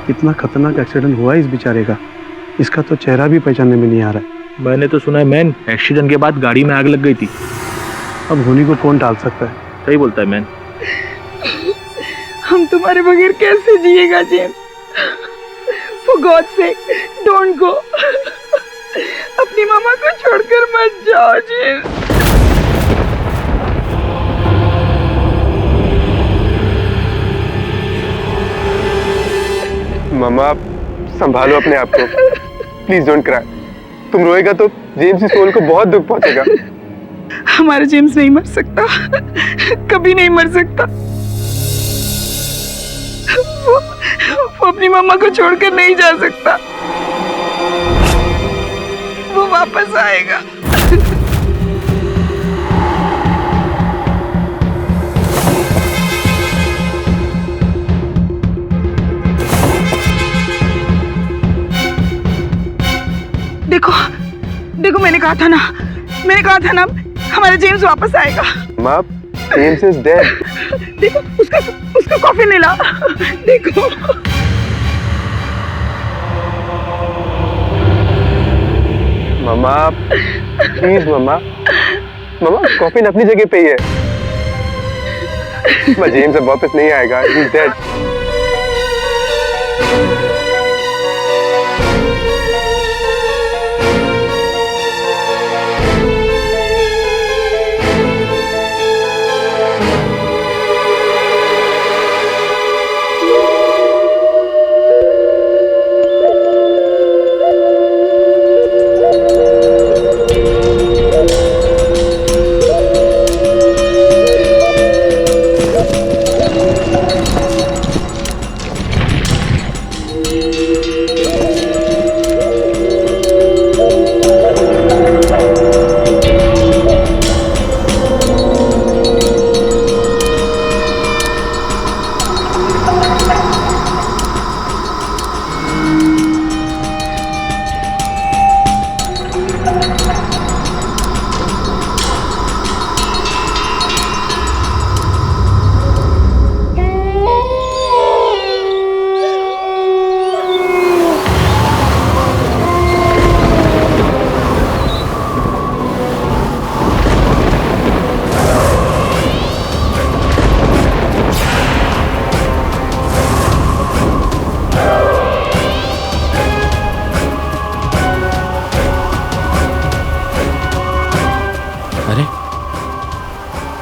कितना खतरनाक एक्सीडेंट हुआ इस बेचारे का, इसका तो चेहरा भी पहचानने में नहीं आ रहा है। मैंने तो सुना है मैन, एक्सीडेंट के बाद गाड़ी में आग लग गई थी। अब होनी को कौन टाल सकता है। सही बोलता है मैन। हम तुम्हारे बगैर कैसे जिएगा James? For God's sake, don't go. अपनी मामा को छोड़कर मत जाओ जेम्स। मामा संभालो अपने आप को, प्लीज डोंट क्राई। तुम रोएगा तो जेम्स की सोल को बहुत दुख पहुंचेगा। हमारा जेम्स नहीं मर सकता, कभी नहीं मर सकता। वो अपनी मम्मा को छोड़कर नहीं जा सकता, वो वापस आएगा। देखो देखो, मैंने कहा था ना हमारा जेम्स वापस आएगा। माँ, जेम्स इज डेड। देखो उसका कॉफी मिला, देखो। मामा प्लीज, मामा कॉफी अपनी जगह पे ही है। जेम्स अब वापस नहीं आएगा, ही इज डेड।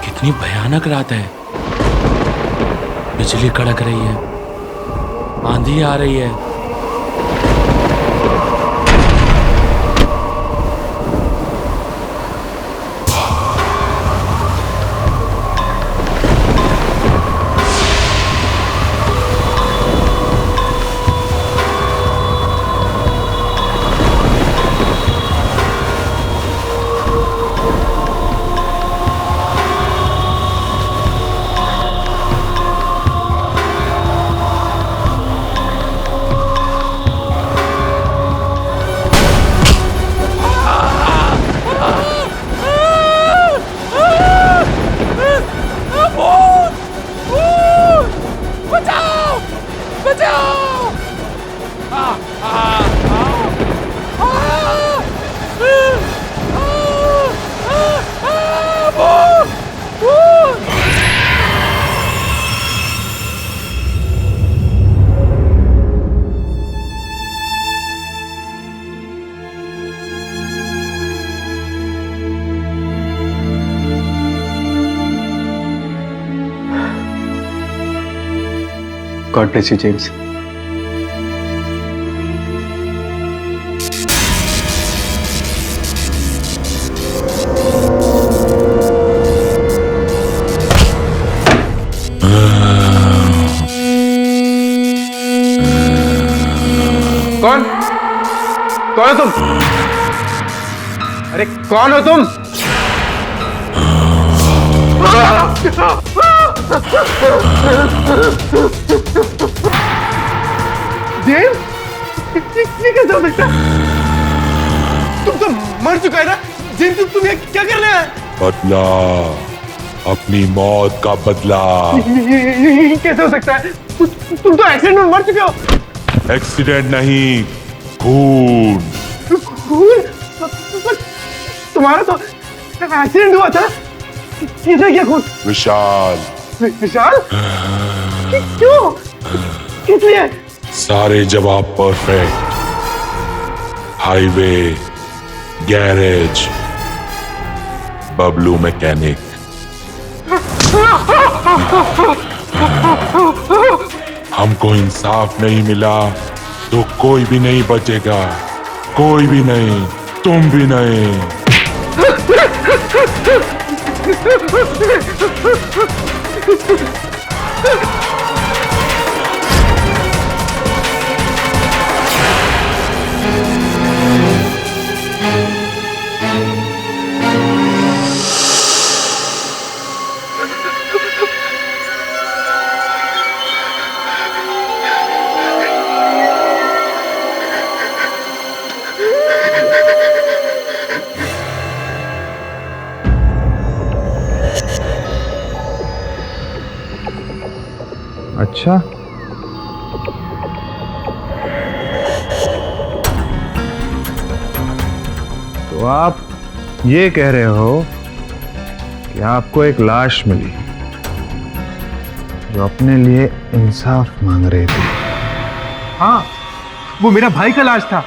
कितनी भयानक रात है। बिजली कड़क रही है, आंधी आ रही है। God bless you, James. कौन हो तुम? अरे कौन हो तुम? जेम्स, ये कैसे हो सकता है? तुम तो मर चुका है ना जेम्स, तुम ये क्या कर रहे हैं? बदला, अपनी मौत का बदला। ये कैसे हो सकता है? तुम तो एक्सीडेंट में मर चुके हो। एक्सीडेंट नहीं, खून। खून? तुम्हारा तो एक्सीडेंट हुआ था। किसने किया खून? विशाल। विशाल? क्यों? किस लिए? सारे जवाब perfect. Highway, garage, Bablu mechanic. हमको इंसाफ नहीं मिला तो कोई भी नहीं बचेगा, कोई भी नहीं, तुम भी नहीं। अच्छा, तो आप ये कह रहे हो कि आपको एक लाश मिली जो अपने लिए इंसाफ मांग रही थी। हाँ, वो मेरा भाई का लाश था।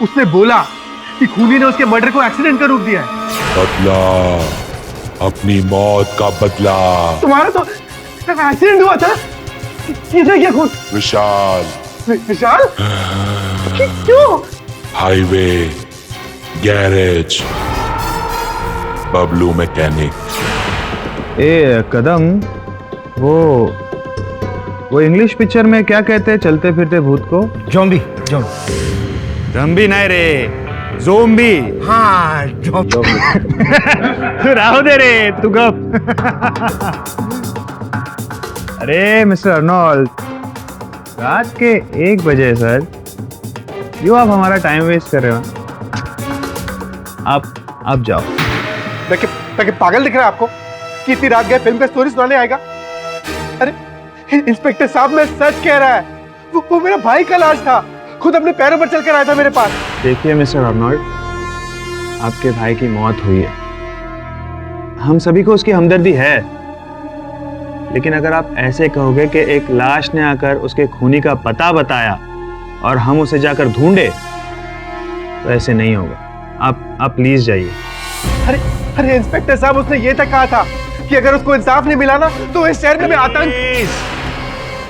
उसने बोला कि खूनी ने उसके मर्डर को एक्सीडेंट का रूप दिया है। बदला, अपनी मौत का बदला। तुम्हारा तो एक्सीडेंट हुआ था। किसने किया खून? विशाल। विशाल? क्यों? Highway, garage, Bablu mechanic. ए कदम, वो इंग्लिश पिक्चर में क्या कहते हैं चलते फिरते भूत को? जॉम्बी। ज़ॉम्बी नहीं रे, ज़ोंबी। हाँ, तू राहो दे रे, तू गप। अरे मिस्टर अर्नोल्ड, रात के 1 बजे सर, क्यों आप हमारा टाइम वेस्ट कर रहे हो? आप जाओ। ताकि पागल दिख रहा है आपको कि इतनी रात गए फिल्म का स्टोरी सुनाने आएगा? अरे इंस्पेक्टर साहब, मैं सच कह रहा है। वो मेरा भाई का लाश था। खुद अपने पैरों पर चलकर आया था मेरे पास। देखिए मिस्टर अर्नोल्ड, आपके भाई की मौत हुई है, हम सभी को उसकी हमदर्दी है, लेकिन अगर आप ऐसे कहोगे कि एक लाश ने आकर उसके खूनी का पता बताया और हम उसे जाकर ढूंढे, तो ऐसे नहीं होगा। आप प्लीज जाइए। अरे इंस्पेक्टर साहब, उसने ये तक कहा था कि अगर उसको इंसाफ नहीं मिला ना तो इस शहर में आतंक।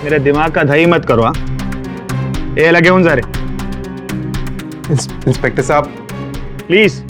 मेरे दिमाग का दही मत करो। ये लगे उन सारे। इंस्पेक्टर साहब प्लीज।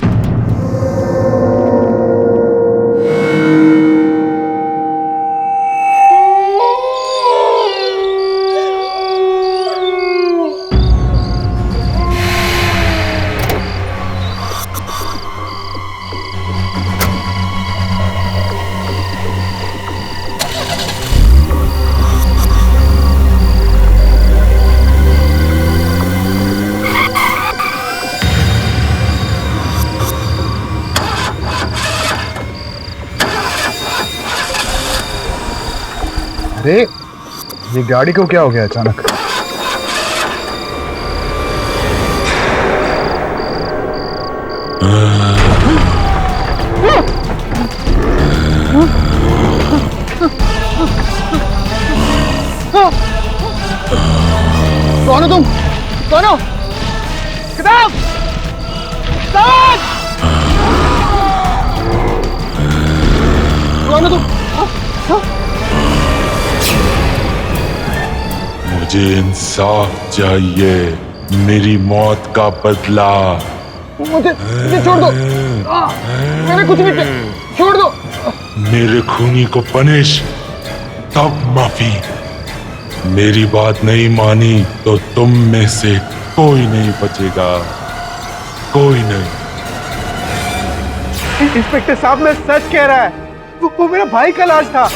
अरे ये गाड़ी को क्या हो गया अचानक? कौन हो तुम? कौन हो? किताब! किताब! कौन हो तुम? मुझे इंसाफ चाहिए, मेरी मौत का बदला। मुझे छोड़ दो। मैंने कुछ नहीं किया, छोड़ दो। मेरे खूनी को पनिश, तब माफी। मेरी बात नहीं मानी तो तुम में से कोई नहीं बचेगा, कोई नहीं। इंस्पेक्टर साहब, मैं सच कह रहा है। वो मेरा भाई का लाश था।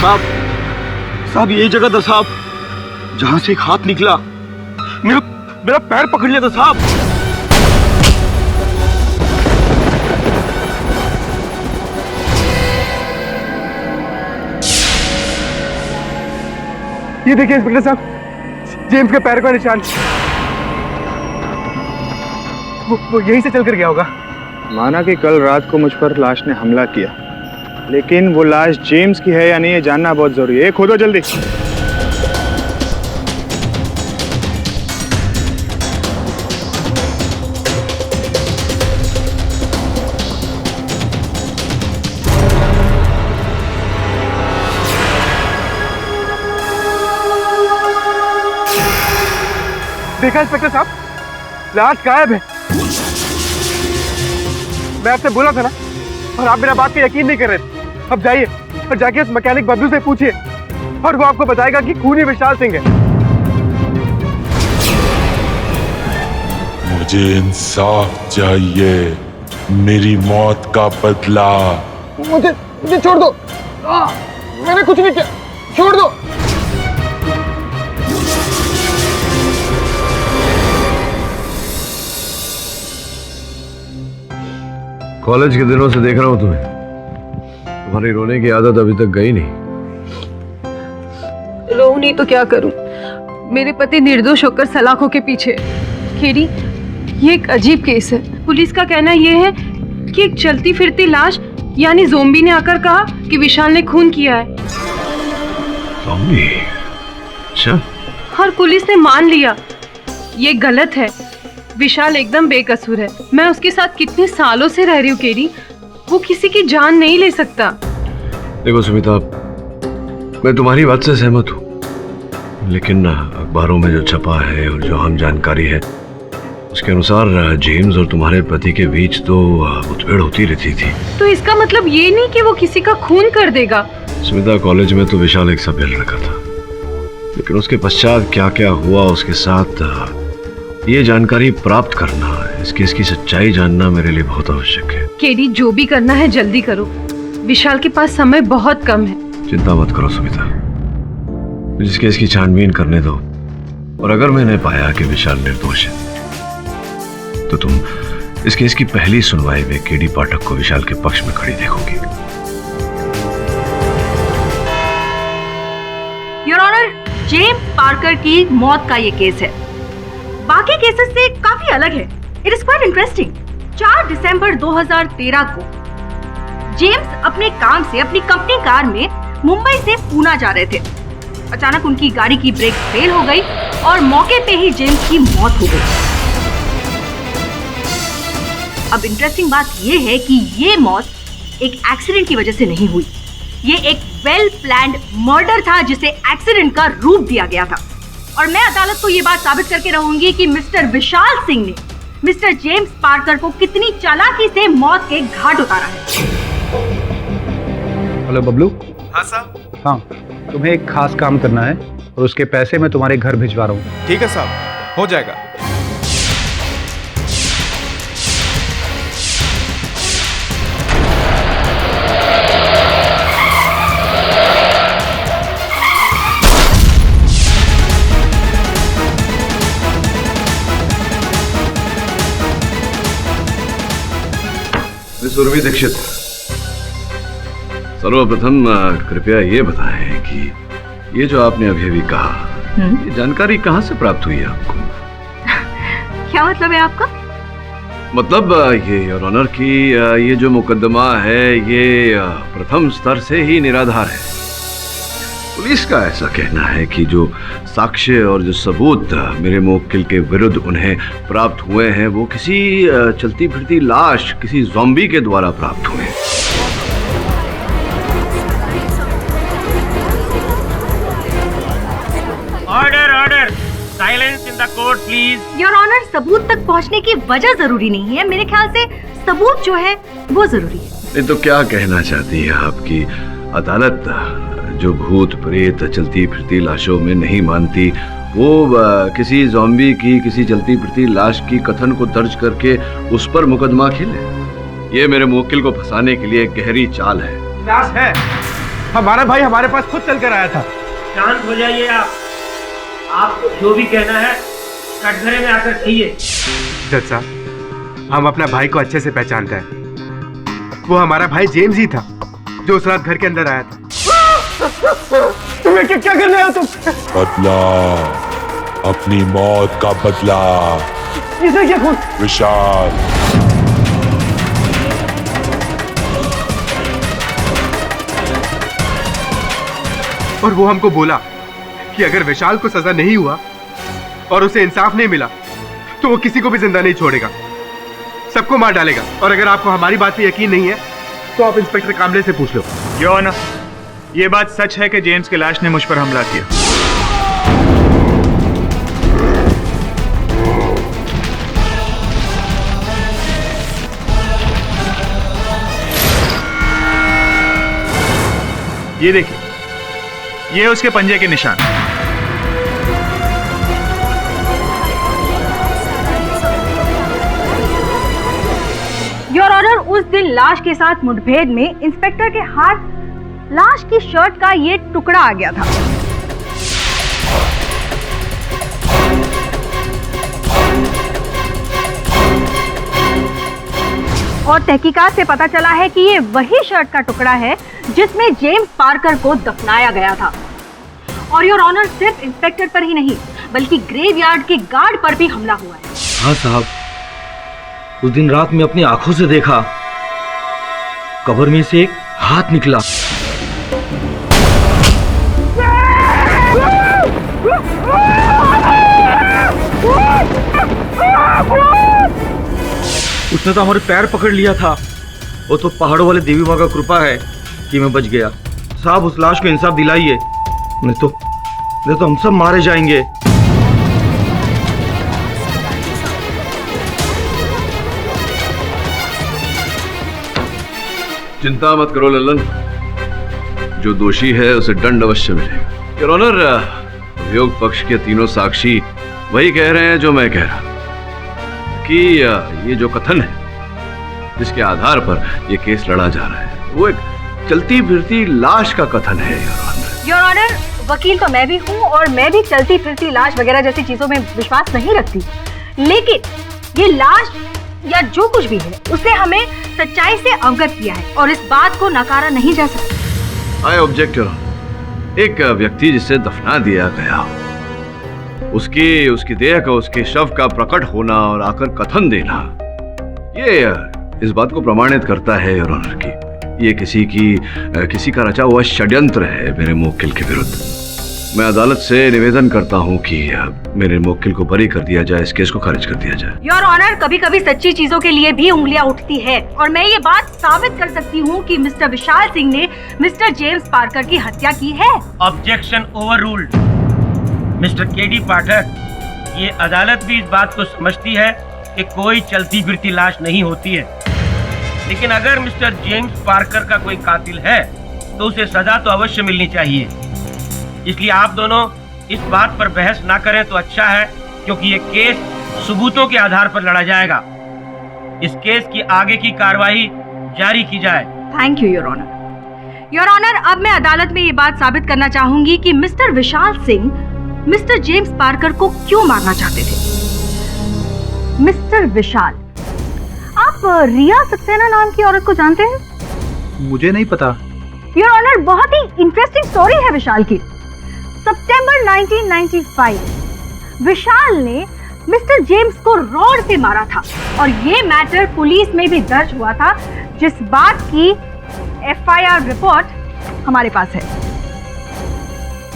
साहब यही जगह था साहब जहां से एक हाथ निकला, मेरा मेरा पैर पकड़ लिया था साहब। ये देखिए इंस्पेक्टर साहब, जेम्स के पैर का निशान। वो यहीं से चलकर गया होगा। माना कि कल रात को मुझ पर लाश ने हमला किया, लेकिन वो लाश जेम्स की है या नहीं ये जानना बहुत जरूरी है। खोदो जल्दी। देखा इंस्पेक्टर साहब, लाश गायब है। मैं आपसे बोला था ना, और आप मेरा बात पे यकीन नहीं कर रहे थे। अब जाइए और जाके उस मैकेनिक बबलू से पूछिए, और वो आपको बताएगा कि खूनी विशाल सिंह है। मुझे इंसाफ चाहिए, मेरी मौत का बदला। मुझे छोड़ दो। मैंने कुछ नहीं किया, छोड़ दो। कॉलेज के दिनों से देख रहा हूं तुम्हें, तुम्हारी रोने की आदत अभी तक गई नहीं। रो नहीं तो क्या करूं, मेरे पति निर्दोष होकर सलाखों के पीछे। केडी, ये एक अजीब केस है। पुलिस का कहना ये है कि एक चलती फिरती लाश यानी ज़ोंबी ने आकर कहा कि विशाल ने खून किया है। ज़ोंबी? अच्छा। और पुलिस ने मान लिया। ये गलत है, विशाल एकदम बेकसूर है। मैं उसके साथ कितने सालों से रह रही हूँ केडी, वो किसी की जान नहीं ले सकता। देखो सुमिता, मैं तुम्हारी बात से सहमत हूँ, लेकिन अखबारों में जो छपा है और जो आम जानकारी है उसके अनुसार जेम्स और तुम्हारे पति के बीच तो मुठभेड़ होती रहती थी। तो इसका मतलब ये नहीं कि वो किसी का खून कर देगा। सुमिता, कॉलेज में तो विशाल एक सभ्य लड़का था, लेकिन उसके पश्चात क्या क्या हुआ उसके साथ, ये जानकारी प्राप्त करना, इस केस की सच्चाई जानना मेरे लिए बहुत आवश्यक है। केडी, जो भी करना है जल्दी करो, विशाल के पास समय बहुत कम है। चिंता मत करो सुमिता, मुझे इस केस की छानबीन करने दो, और अगर मैंने पाया कि विशाल निर्दोष है तो तुम इस केस की पहली सुनवाई में केडी पाठक को विशाल के पक्ष में खड़ी देखोगी। योर ऑनर, जेम्स पार्कर की मौत का ये केस है, बाकी केसेस से काफी अलग है। It is quite interesting. 4 दिसंबर 2013 को जेम्स अपने काम से अपनी कंपनी कार में मुंबई से पूना जा रहे थे। अचानक उनकी गाड़ी की ब्रेक फेल हो गई और मौके पे ही जेम्स की मौत हो गई। अब इंटरेस्टिंग बात यह है कि ये मौत एक एक्सीडेंट की वजह से नहीं हुई, ये एक वेल प्लान्ड मर्डर था जिसे एक्सीडेंट का रूप दिया गया था। और मैं अदालत को ये बात साबित करके रहूंगी कि मिस्टर विशाल सिंह ने मिस्टर जेम्स पार्कर को कितनी चालाकी से मौत के घाट उतारा है। हेलो बबलू। हाँ साहब। हाँ, तुम्हें एक खास काम करना है और उसके पैसे मैं तुम्हारे घर भिजवा रहा हूँ। ठीक है साहब, हो जाएगा। सुरभि दीक्षित, सर्वप्रथम कृपया ये बताएं कि ये जो आपने अभी कहा, ये जानकारी कहाँ से प्राप्त हुई है आपको? क्या मतलब है आपका? मतलब ये योर ऑनर की ये जो मुकदमा है ये प्रथम स्तर से ही निराधार है। पुलिस का ऐसा कहना है कि जो साक्ष्य और जो सबूत मेरे मुवक्किल के विरुद्ध उन्हें प्राप्त हुए हैं वो किसी चलती फिरती लाश, किसी ज़ॉम्बी के द्वारा प्राप्त हुए हैं। Order order, silence in the court please. Your honour, सबूत तक पहुंचने की वजह जरूरी नहीं है, मेरे ख्याल से सबूत जो है वो जरूरी है। नहीं तो क्या कहना चाहती है आपकी अदालत जो भूत प्रेत चलती फिरती लाशों में नहीं मानती, वो किसी ज़ॉम्बी की, किसी चलती फिरती लाश की कथन को दर्ज करके उस पर मुकदमा खेले? ये मेरे मुवक्किल को फंसाने के लिए एक गहरी चाल है। लाश है, हमारा भाई हमारे पास खुद चल कर आया था। शांत हो जाइए आपको जो भी कहना है कटघरे में आकर कहिए। जज साहब, हम अपना भाई को अच्छे से पहचानते हैं। वो हमारा भाई जेम्स ही था जो उस रात घर के अंदर आया था। तुम्हें क्या करना है तुम? बदला, अपनी मौत का बदला। इसे क्या खून? विशाल, और वो हमको बोला कि अगर विशाल को सजा नहीं हुआ और उसे इंसाफ नहीं मिला तो वो किसी को भी जिंदा नहीं छोड़ेगा, सबको मार डालेगा। और अगर आपको हमारी बात पे यकीन नहीं है तो आप इंस्पेक्टर कामले से पूछ लो। योर ऑनर, ये बात सच है कि जेम्स के लाश ने मुझ पर हमला किया। ये देखिए, ये उसके पंजे के निशान। योर ऑनर, उस दिन लाश के साथ मुठभेड़ में इंस्पेक्टर के हाथ लाश की शर्ट का ये टुकड़ा आ गया था। और तहकीकात से पता चला है कि ये वही शर्ट का टुकड़ा है जिसमें जेम्स पार्कर को दफनाया गया था। और योर ऑनर, सिर्फ इंस्पेक्टर पर ही नहीं बल्कि ग्रेवयार्ड के गार्ड पर भी हमला हुआ है। हाँ साहब, उस दिन रात में अपनी आंखों से देखा, कब्र में से एक हाथ निकला। उसने तो हमारे पैर पकड़ लिया था। वो तो पहाड़ों वाले देवी माँ का कृपा है कि मैं बच गया। साहब, उस लाश को इंसाफ दिलाइए, नहीं तो हम सब मारे जाएंगे। चिंता मत करो ललन, जो दोषी है उसे दंड अवश्य मिलेगा। योर ऑनर, अभियोग पक्ष के तीनों साक्षी वही कह रहे हैं जो मैं कह रहा कि ये जो कथन है जिसके आधार पर ये केस लड़ा जा रहा है वो एक चलती फिरती लाश का कथन है। योर ऑनर, वकील तो मैं भी हूँ और मैं भी चलती फिरती लाश वगैरह जैसी चीजों में विश्वास नहीं रखती, लेकिन ये लाश या जो कुछ भी है उसे हमें सच्चाई से अवगत किया है और इस बात को नकारा नहीं जा सकता। I object your honour. एक व्यक्ति जिसे दफना दिया गया, उसकी देह का, उसके शव का प्रकट होना और आकर कथन देना, ये इस बात को प्रमाणित करता है योर ऑनर की ये किसी का रचा हुआ षड्यंत्र है मेरे मुवक्किल के विरुद्ध। मैं अदालत से निवेदन करता हूं कि मेरे मुवक्किल को बरी कर दिया जाए, इस केस को खारिज कर दिया जाए। योर ऑनर, कभी कभी सच्ची चीजों के लिए भी उंगलियां उठती है और मैं ये बात साबित कर सकती हूँ कि मिस्टर विशाल सिंह ने मिस्टर जेम्स पार्कर की हत्या की है। Objection overruled. मिस्टर केडी पाठक, ये अदालत भी इस बात को समझती है कि कोई चलती फिरती लाश नहीं होती है, लेकिन अगर मिस्टर जेम्स पार्कर का कोई कातिल है तो उसे सजा तो अवश्य मिलनी चाहिए। इसलिए आप दोनों इस बात पर बहस ना करें तो अच्छा है, क्योंकि ये केस सबूतों के आधार पर लड़ा जाएगा। इस केस की आगे की कार्रवाई जारी की जाए। Thank you your honour. Your honour, अब मैं अदालत में ये बात साबित करना चाहूंगी कि mister Vishal Singh mister James Parker को क्यों मारना चाहते थे। मिस्टर विशाल, आप रिया सक्सेना नाम की औरत को जानते हैं? मुझे नहीं पता। योर ऑनर, बहुत ही इंटरेस्टिंग स्टोरी है विशाल की। सितंबर 1995 विशाल ने मिस्टर जेम्स को रॉड से मारा था और ये मैटर पुलिस में भी दर्ज हुआ था, जिस बात की एफआईआर रिपोर्ट हमारे पास है।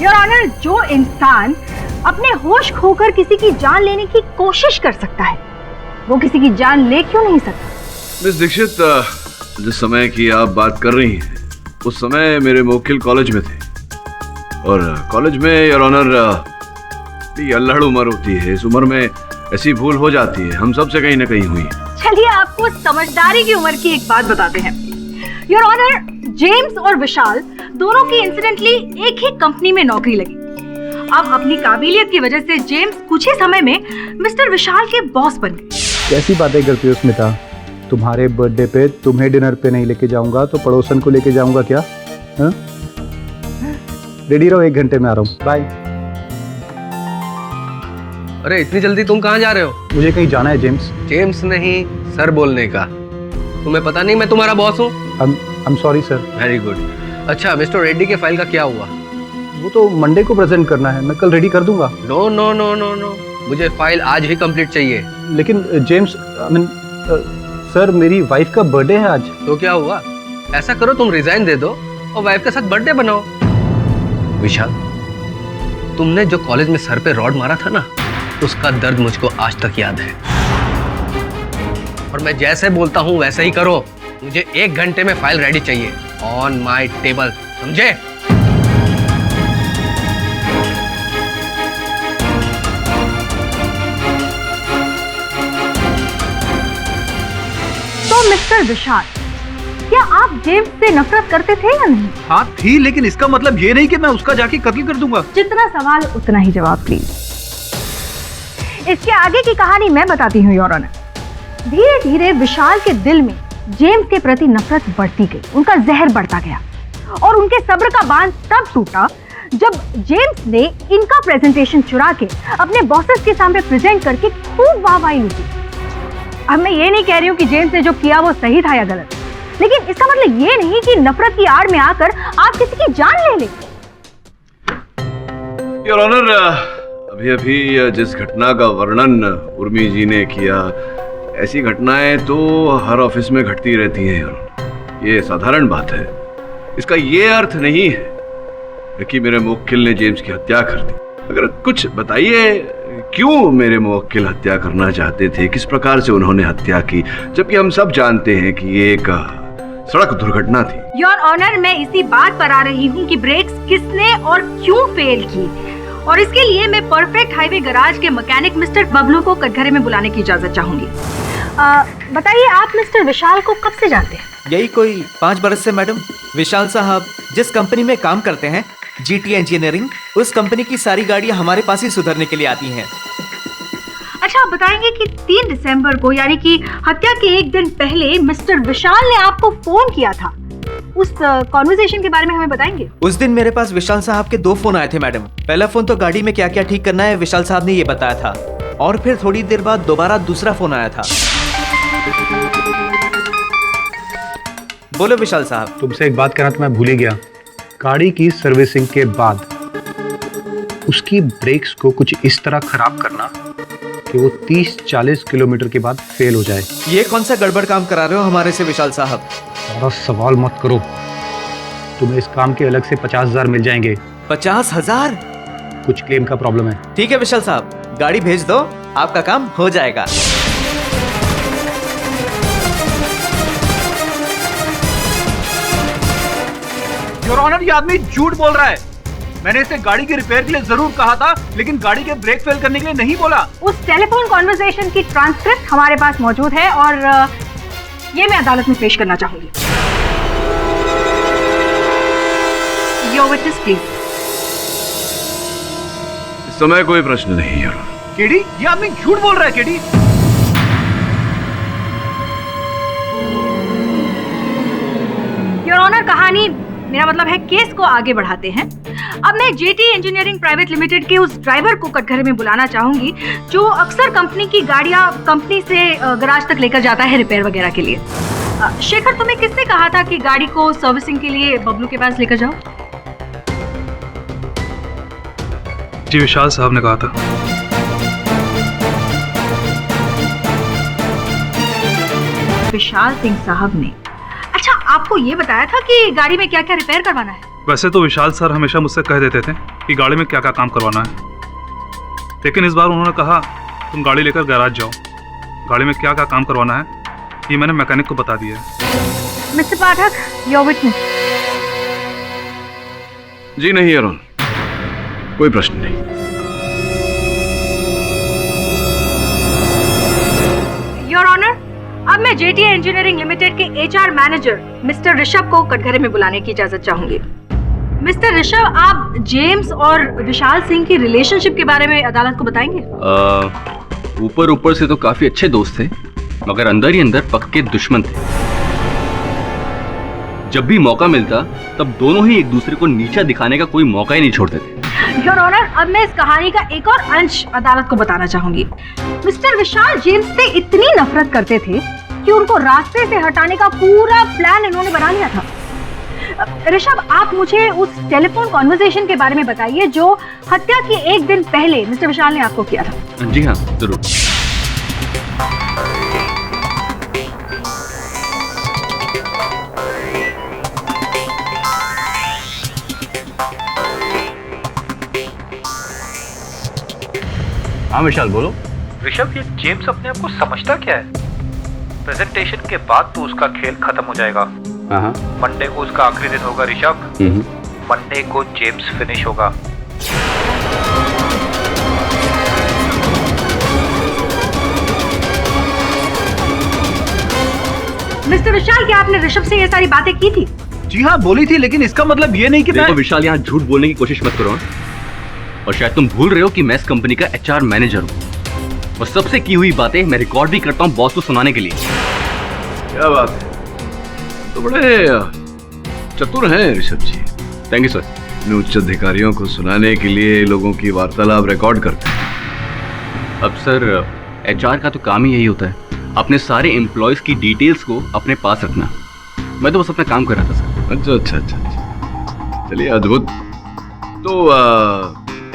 योर ऑनर, जो इंसान अपने होश खोकर किसी की जान लेने की कोशिश कर सकता है वो किसी की जान ले क्यों नहीं सकता? मिस दीक्षित, जिस समय की आप बात कर रही हैं उस समय मेरे मुवक्किल कॉलेज में थे और कॉलेज में योर ऑनर अल्हड़ उम्र होती है। इस उम्र में ऐसी भूल हो जाती है, हम सब से कहीं ना कहीं हुई। चलिए आपको समझदारी की उम्र की एक बात बताते हैं। योर ऑनर, जेम्स और विशाल दोनों की इंसिडेंटली एक ही कंपनी में नौकरी लगी। अब अपनी काबिलियत की वजह से जेम्स कुछ ही समय में मिस्टर विशाल के बॉस बन गए। कैसी बातें करती हो स्मिता? तुम्हारे बर्थडे पे तुम्हें डिनर पे नहीं लेके जाऊंगा तो पड़ोसन को लेके जाऊंगा क्या? रेडी रहो, 1 घंटे में आ रहा हूँ। बाय। अरे इतनी जल्दी तुम कहाँ जा रहे हो? मुझे कहीं जाना है जेम्स। जेम्स नहीं, सर बोलने का। तुम्हें पता नहीं मैं तुम्हारा बॉस हूँ? I am sorry sir. Very good. अच्छा, मिस्टर रेड्डी के फाइल का क्या हुआ? वो तो मंडे को प्रेजेंट करना है, मैं कल रेडी कर दूंगा। No no no no no, मुझे फाइल आज ही कंप्लीट चाहिए। लेकिन जेम्स, आई मीन सर, मेरी वाइफ का बर्थडे है आज। तो क्या हुआ? ऐसा करो, तुम रिजाइन दे दो और वाइफ के साथ बर्थडे बनाओ। विशाल, तुमने जो कॉलेज में सर पे रॉड मारा था ना, उसका दर्द मुझको आज तक याद है। और मैं जैसे बोलता हूँ वैसे ही करो। मुझे 1 घंटे में फाइल रेडी चाहिए, ऑन माई टेबल, समझे? तो मिस्टर विशाल, क्या आप जेम्स से नफरत करते थे या नहीं? हाँ थी, लेकिन इसका मतलब ये नहीं कि मैं उसका जाके कत्ल कर दूंगा। जितना सवाल उतना ही जवाब प्लीज। इसके आगे की कहानी मैं बताती हूँ योर ऑनर। धीरे धीरे विशाल के दिल में जेम्स के प्रति नफरत बढ़ती गई, उनका जहर बढ़ता गया और उनके सब्र का बांध तब टूटा जब जेम्स ने इनका प्रेजेंटेशन चुरा के अपने बॉसेस के सामने प्रेजेंट करके खूब वाहवाही लूटी। अब मैं ये नहीं कह रही हूँ कि जेम्स ने जो किया वो सही था या गलत, लेकिन इसका मतलब ये नहीं कि नफरत की आड़ में आकर आप किसी की जान ले लें। योर ऑनर, अभी अभी जिस घटना का वर्णन उर्मी जी ने किया, ऐसी घटनाएं तो हर ऑफिस में घटती रहती हैं। ये साधारण बात है। इसका ये अर्थ नहीं है कि मेरे मुवक्किल ने जेम्स की हत्या कर दी। अगर कुछ बताइए, क्यों मेरे मुवक्किल हत्या करना चाहते थे? किस प्रकार से उन्होंने हत्या की, जबकि हम सब जानते हैं कि ये एक सड़क दुर्घटना थी। योर ऑनर, मैं इसी बात पर आ रही हूँ कि ब्रेक्स किसने और क्यों फेल की, और इसके लिए मैं परफेक्ट हाईवे गैराज के मैकेनिक मिस्टर बबलू को कटघरे में बुलाने की इजाजत चाहूंगी। बताइए, आप मिस्टर विशाल को कब से जानते हैं? यही कोई 5 बरस से मैडम। विशाल साहब जिस कंपनी में काम करते हैं, जीटी इंजीनियरिंग, उस कंपनी की सारी गाड़ियां हमारे पास ही सुधरने के लिए आती हैं। अच्छा, आप बताएंगे कि 3 दिसंबर को, यानी कि हत्या के 1 दिन पहले, मिस्टर विशाल ने आपको फोन किया था, उस कॉन्वर्सेशन के बारे में हमें बताएंगे? उस दिन मेरे पास विशाल साहब के 2 फोन आए थे मैडम। पहला फोन तो गाड़ी में क्या क्या ठीक करना है विशाल साहब ने ये बताया था, और फिर थोड़ी देर बाद दोबारा दूसरा फोन आया था। बोलो विशाल साहब। तुमसे एक बात कहना तो मैं भूल ही गया। गाड़ी की सर्विसिंग के बाद उसकी ब्रेक्स को कुछ इस तरह खराब करना कि वो 30-40 किलोमीटर के बाद फेल हो जाए। ये कौन सा गड़बड़ काम करा रहे हो हमारे से विशाल साहब? और सवाल मत करो, तुम्हें इस काम के अलग से 50,000 मिल जाएंगे। 50,000? कुछ क्लेम का प्रॉब्लम है। ठीक है विशाल साहब, गाड़ी भेज दो, आपका काम हो जाएगा। योर ऑनर, ये आदमी झूठ बोल रहा है। मैंने इसे गाड़ी की रिपेयर के लिए जरूर कहा था, लेकिन गाड़ी के ब्रेक फेल करने के लिए नहीं बोला। उस टेलीफोन कॉन्वर्सेशन की ट्रांसक्रिप्ट हमारे पास मौजूद है और ये मैं अदालत में पेश करना चाहूंगी। Your witness please. इस समय कोई प्रश्न नहीं है। केडी, ये आदमी झूठ बोल रहा है। केडी, योर ऑनर, कहानी, मेरा मतलब है केस को आगे बढ़ाते हैं। अब मैं जेटी इंजीनियरिंग प्राइवेट लिमिटेड के उस ड्राइवर को कटघरे में बुलाना चाहूंगी जो अक्सर कंपनी की गाड़ियां कंपनी से गैराज तक लेकर जाता है रिपेयर वगैरह के लिए। शेखर, तुम्हें किसने कहा था कि गाड़ी को सर्विसिंग के लिए बबलू के पास लेकर जाओ? जी, विशाल साहब ने कहा था। विशाल सिंह साहब ने? अच्छा, आपको ये बताया था कि गाड़ी में क्या क्या रिपेयर करवाना है? वैसे तो विशाल सर हमेशा मुझसे कह देते थे कि गाड़ी में क्या क्या काम करवाना है, लेकिन इस बार उन्होंने कहा तुम गाड़ी लेकर गैराज जाओ, गाड़ी में क्या क्या काम करवाना है ये मैंने मैकेनिक को बता दिया है। Mister Pathak, your witness. जी नहीं अरुण, कोई प्रश्न नहीं। योर ऑनर, अब मैं जेटी इंजीनियरिंग लिमिटेड के एचआर मैनेजर मिस्टर ऋषभ को कटघरे में बुलाने की इजाजत चाहूंगी। मिस्टर ऋषभ, आप जेम्स और विशाल सिंह की रिलेशनशिप के बारे में अदालत को बताएंगे? ऊपर ऊपर से तो काफी अच्छे दोस्त थे, मगर अंदर ही अंदर पक्के दुश्मन थे। जब भी मौका मिलता तब दोनों ही एक दूसरे को नीचा दिखाने का कोई मौका ही नहीं छोड़ते थे। योर ऑनर, अब मैं इस कहानी का एक और अंश अदालत को बताना चाहूंगी। मिस्टर विशाल जेम्स से इतनी नफरत करते थे कि उनको रास्ते से हटाने का पूरा प्लान इन्होंने बना लिया था। ऋषभ, आप मुझे उस टेलीफोन कॉन्वर्सेशन के बारे में बताइए जो हत्या के एक दिन पहले मिस्टर विशाल ने आपको किया था। जी हाँ, जरूर। हाँ विशाल बोलो। ऋषभ, ये जेम्स अपने आप को समझता क्या है? प्रेजेंटेशन के बाद तो उसका खेल खत्म हो जाएगा। हाँ। मंडे को उसका आखिरी दिन होगा ऋषभ। मंडे को जेम्स फिनिश होगा। मिस्टर विशाल, क्या आपने ऋषभ से ये सारी बातें की थी? जी हाँ बोली थी, लेकिन इसका मतलब ये नहीं कि देखो विशाल, यहाँ झूठ बोलने की कोशिश मत करो। और शायद तुम भूल रहे हो कि मैं इस कंपनी का HR मैनेजर हूँ और सबसे की हुई बातें मैं रिकॉर्ड भी करता हूँ बॉस को सुनाने के लिए। क्या बात है, तो बड़े चतुर हैं Rishabh ji. Thank you sir. अपने उच्च अधिकारियों को सुनाने के लिए लोगों की वार्तालाप रिकॉर्ड करते हैं। अब सर, HR का तो काम ही यही होता है, अपने सारे एम्प्लॉयज की डिटेल्स को अपने पास रखना। मैं तो बस अपना काम कर रहा था सर। अच्छा, चलिए अद्भुत। तो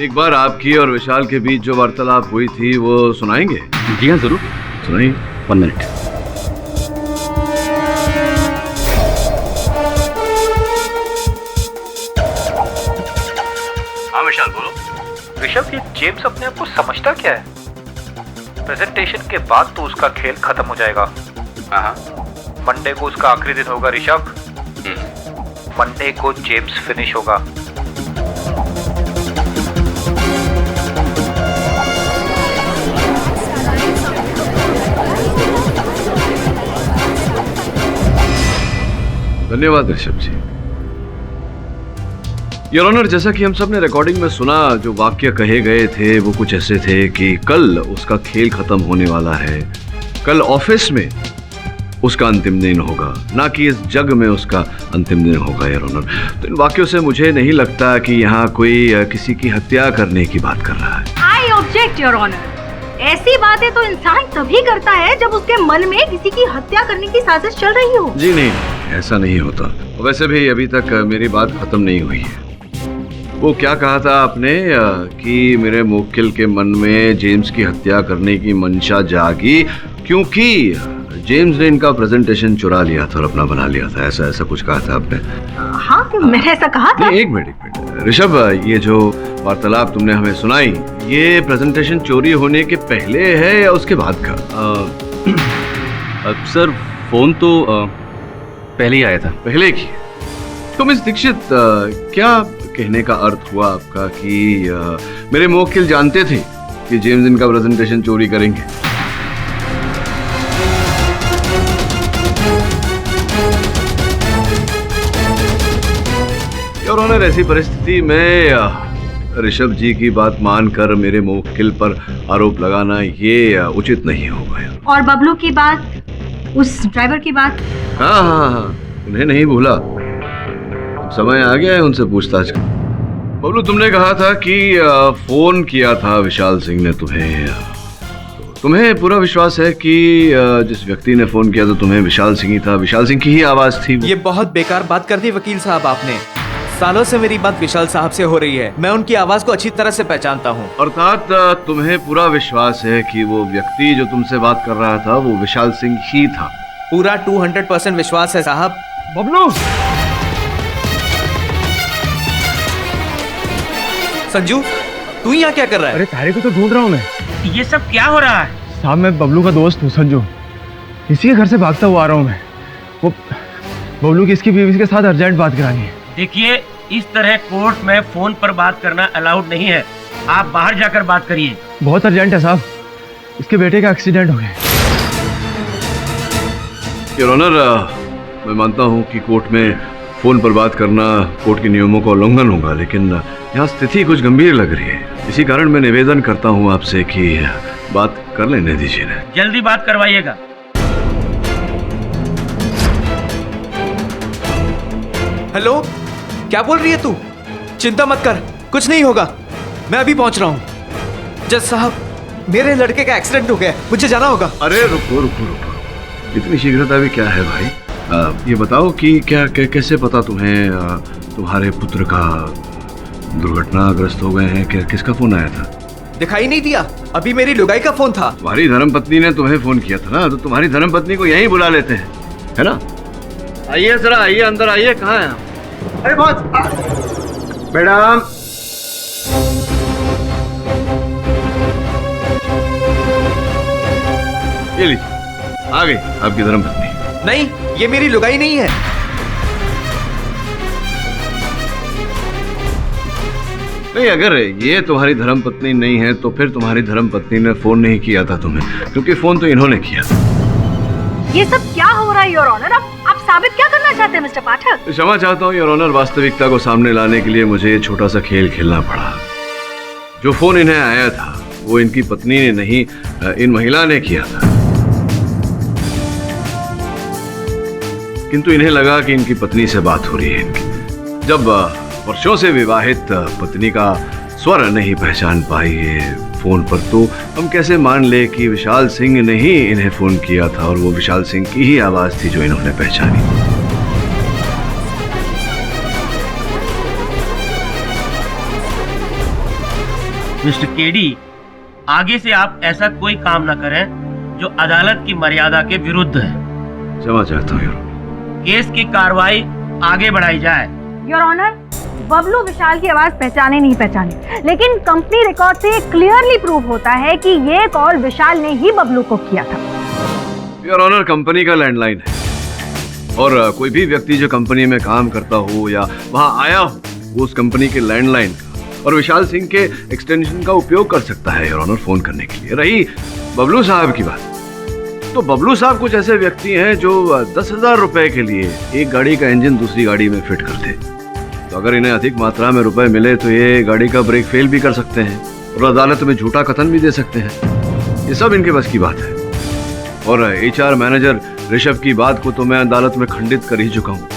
एक बार आपकी और विशाल के बीच जो वार्तालाप हुई थी वो सुनाएंगे? जी हाँ जरूर, सुनाइए। 1 मिनट। हाँ विशाल बोलो। ऋषभ, ये जेम्स अपने आप को समझता क्या है? प्रेजेंटेशन के बाद तो उसका खेल खत्म हो जाएगा। हाँ। मंडे को उसका आखिरी दिन होगा ऋषभ। मंडे को जेम्स फिनिश होगा। धन्यवाद ऋषभ जी। योर ऑनर, जैसा कि हम सब ने रिकॉर्डिंग में सुना, जो वाक्य कहे गए थे वो कुछ ऐसे थे कि कल उसका खेल खत्म होने वाला है, कल ऑफिस में उसका अंतिम दिन होगा, ना कि इस जग में उसका अंतिम दिन होगा। योर ऑनर, तो इन वाक्यों से मुझे नहीं लगता कि यहाँ कोई किसी की हत्या करने की बात कर रहा है। I object your honour. ऐसी बातें तो इंसान तभी करता है जब उसके मन में किसी की हत्या करने की साजिश चल रही हो। जी नहीं, ऐसा नहीं होता। वैसे भी अभी तक मेरी बात खत्म नहीं हुई है। वो क्या कहा था आपने कि मेरे मुवक्किल के मन में जेम्स की हत्या करने की मंशा जागी क्योंकि जेम्स ने इनका प्रेजेंटेशन चुरा लिया था और अपना बना लिया था। ऐसा कुछ कहा था आपने? हाँ, मैंने ऐसा कहा था। एक मिनट ऋषभ, ये जो वार्तालाप तुमने हमें सुनाई, ये प्रेजेंटेशन चोरी होने के पहले है या उसके बाद का? सर, फोन तो पहले ही आया था। पहले की? तो मिस दीक्षित, क्या कहने का अर्थ हुआ आपका कि मेरे मुवक्किल जानते थे कि जेम्स इनका प्रेजेंटेशन चोरी करेंगे? और ऑनर, ऐसी परिस्थिति में ऋषभ जी की बात मानकर मेरे मुवक्किल पर आरोप लगाना ये उचित नहीं होगा। और बबलू की बात, उस ड्राइवर की बात? हाँ, उन्हें नहीं भूला। समय आ गया है उनसे पूछताछ का। बबलू, तुमने कहा था कि फोन किया था विशाल सिंह ने तुम्हें पूरा विश्वास है कि जिस व्यक्ति ने फोन किया था तुम्हें विशाल सिंह ही था, विशाल सिंह की ही आवाज थी? ये बहुत बेकार बात कर दी वकील साहब आपने। सालों से मेरी बात विशाल साहब से हो रही है, मैं उनकी आवाज को अच्छी तरह से पहचानता हूँ। अर्थात तुम्हें पूरा विश्वास है कि वो व्यक्ति जो तुमसे बात कर रहा था वो विशाल सिंह ही था? पूरा 200% विश्वास है साहब। बबलू! संजू, तू यहाँ क्या कर रहा है? अरे तारे को तो ढूंढ रहा हूँ मैं। ये सब क्या हो रहा है? साहब, मैं बबलू का दोस्त हूँ संजू, इसी के घर से भागता हुआ आ रहा हूँ मैं। वो बबलू की इसकी बीवी के साथ अर्जेंट बात करानी है। देखिए, इस तरह कोर्ट में फोन पर बात करना अलाउड नहीं है, आप बाहर जाकर बात करिए। बहुत अर्जेंट है साहब, इसके बेटे का एक्सीडेंट हो गया। योर ऑनर, मैं मानता हूँ कि कोर्ट में फोन पर बात करना कोर्ट के नियमों का उल्लंघन होगा, लेकिन यहाँ स्थिति कुछ गंभीर लग रही है। इसी कारण मैं निवेदन करता हूँ आपसे कि बात कर लेने दीजिए ना। जल्दी बात करवाइएगा। हेलो, क्या बोल रही है तू? चिंता मत कर, कुछ नहीं होगा, मैं अभी पहुंच रहा हूं। जज साहब, मेरे लड़के का एक्सीडेंट हो गया, मुझे जाना होगा। अरे रुको रुको रुको, इतनी शीघ्रता भी क्या है भाई? ये बताओ कि कैसे पता तुम्हें तुम्हारे पुत्र का दुर्घटनाग्रस्त हो गए हैं? किसका फोन आया था? दिखाई नहीं दिया, अभी मेरी लुगाई का फोन था। तुम्हारी धर्मपत्नी ने तुम्हें फोन किया था ना, तो तुम्हारी धर्मपत्नी को यहीं बुला लेते हैं, है ना? आइए जरा, आइए अंदर आइए। कहाँ हैं? अरे बॉस, मैडम। ये लीजिए, आ गई आपकी धर्मपत्नी। नहीं, ये मेरी लुगाई नहीं है। नहीं, अगर ये तुम्हारी धर्मपत्नी नहीं है तो फिर तुम्हारी धर्मपत्नी ने फोन नहीं किया था तुम्हें, क्योंकि फोन तो इन्होंने किया। ये सब क्या हो रहा है योर ऑनर? आप साबित क्या करना चाहते हैं मिस्टर पाठक? क्षमा चाहता हूँ योर ऑनर, वास्तविकता को सामने लाने के लिए मुझे ये छोटा सा खेल खेलना पड़ा। जो फोन इन्हें आया था वो इनकी पत्नी ने नहीं, इन महिला ने किया था। किंतु इन्हें लगा कि इनकी पत्नी से बात हो रही है इनकी। जब वर्षों से विवाहित पत्नी का स्वर नहीं पहचान पाई है फोन पर, तो हम कैसे मान ले कि विशाल सिंह ने ही इन्हें फोन किया था और वो विशाल सिंह की ही आवाज थी जो इन्होंने पहचानी। मिस्टर केडी, आगे से आप ऐसा कोई काम न करें जो अदालत की मर्यादा के विरुद्ध है। क्षमा चाहता हूँ। केस की कार्रवाई आगे बढ़ाई जाए। योर ऑनर, बबलू विशाल की आवाज पहचाने नहीं पहचाने, लेकिन कंपनी रिकॉर्ड से क्लियरली प्रूव होता है कि ये कॉल विशाल ने ही बबलू को किया था। योर ऑनर, कंपनी का लैंडलाइन है और कोई भी व्यक्ति जो कंपनी में काम करता हो या वहां आया हो, वो उस कंपनी के लैंडलाइन का और विशाल सिंह के एक्सटेंशन का उपयोग कर सकता है योर ऑनर फोन करने के लिए। रही बबलू साहब की बात, तो बबलू साहब कुछ ऐसे व्यक्ति हैं जो 10,000 रुपए के लिए एक गाड़ी का इंजन दूसरी गाड़ी में फिट करते। तो अगर इन्हें अधिक मात्रा में रुपए मिले तो ये गाड़ी का ब्रेक फेल भी कर सकते हैं और अदालत में झूठा कथन भी दे सकते हैं। ये सब इनके बस की बात है। और HR मैनेजर ऋषभ की बात को तो मैं अदालत में खंडित कर ही चुका हूँ।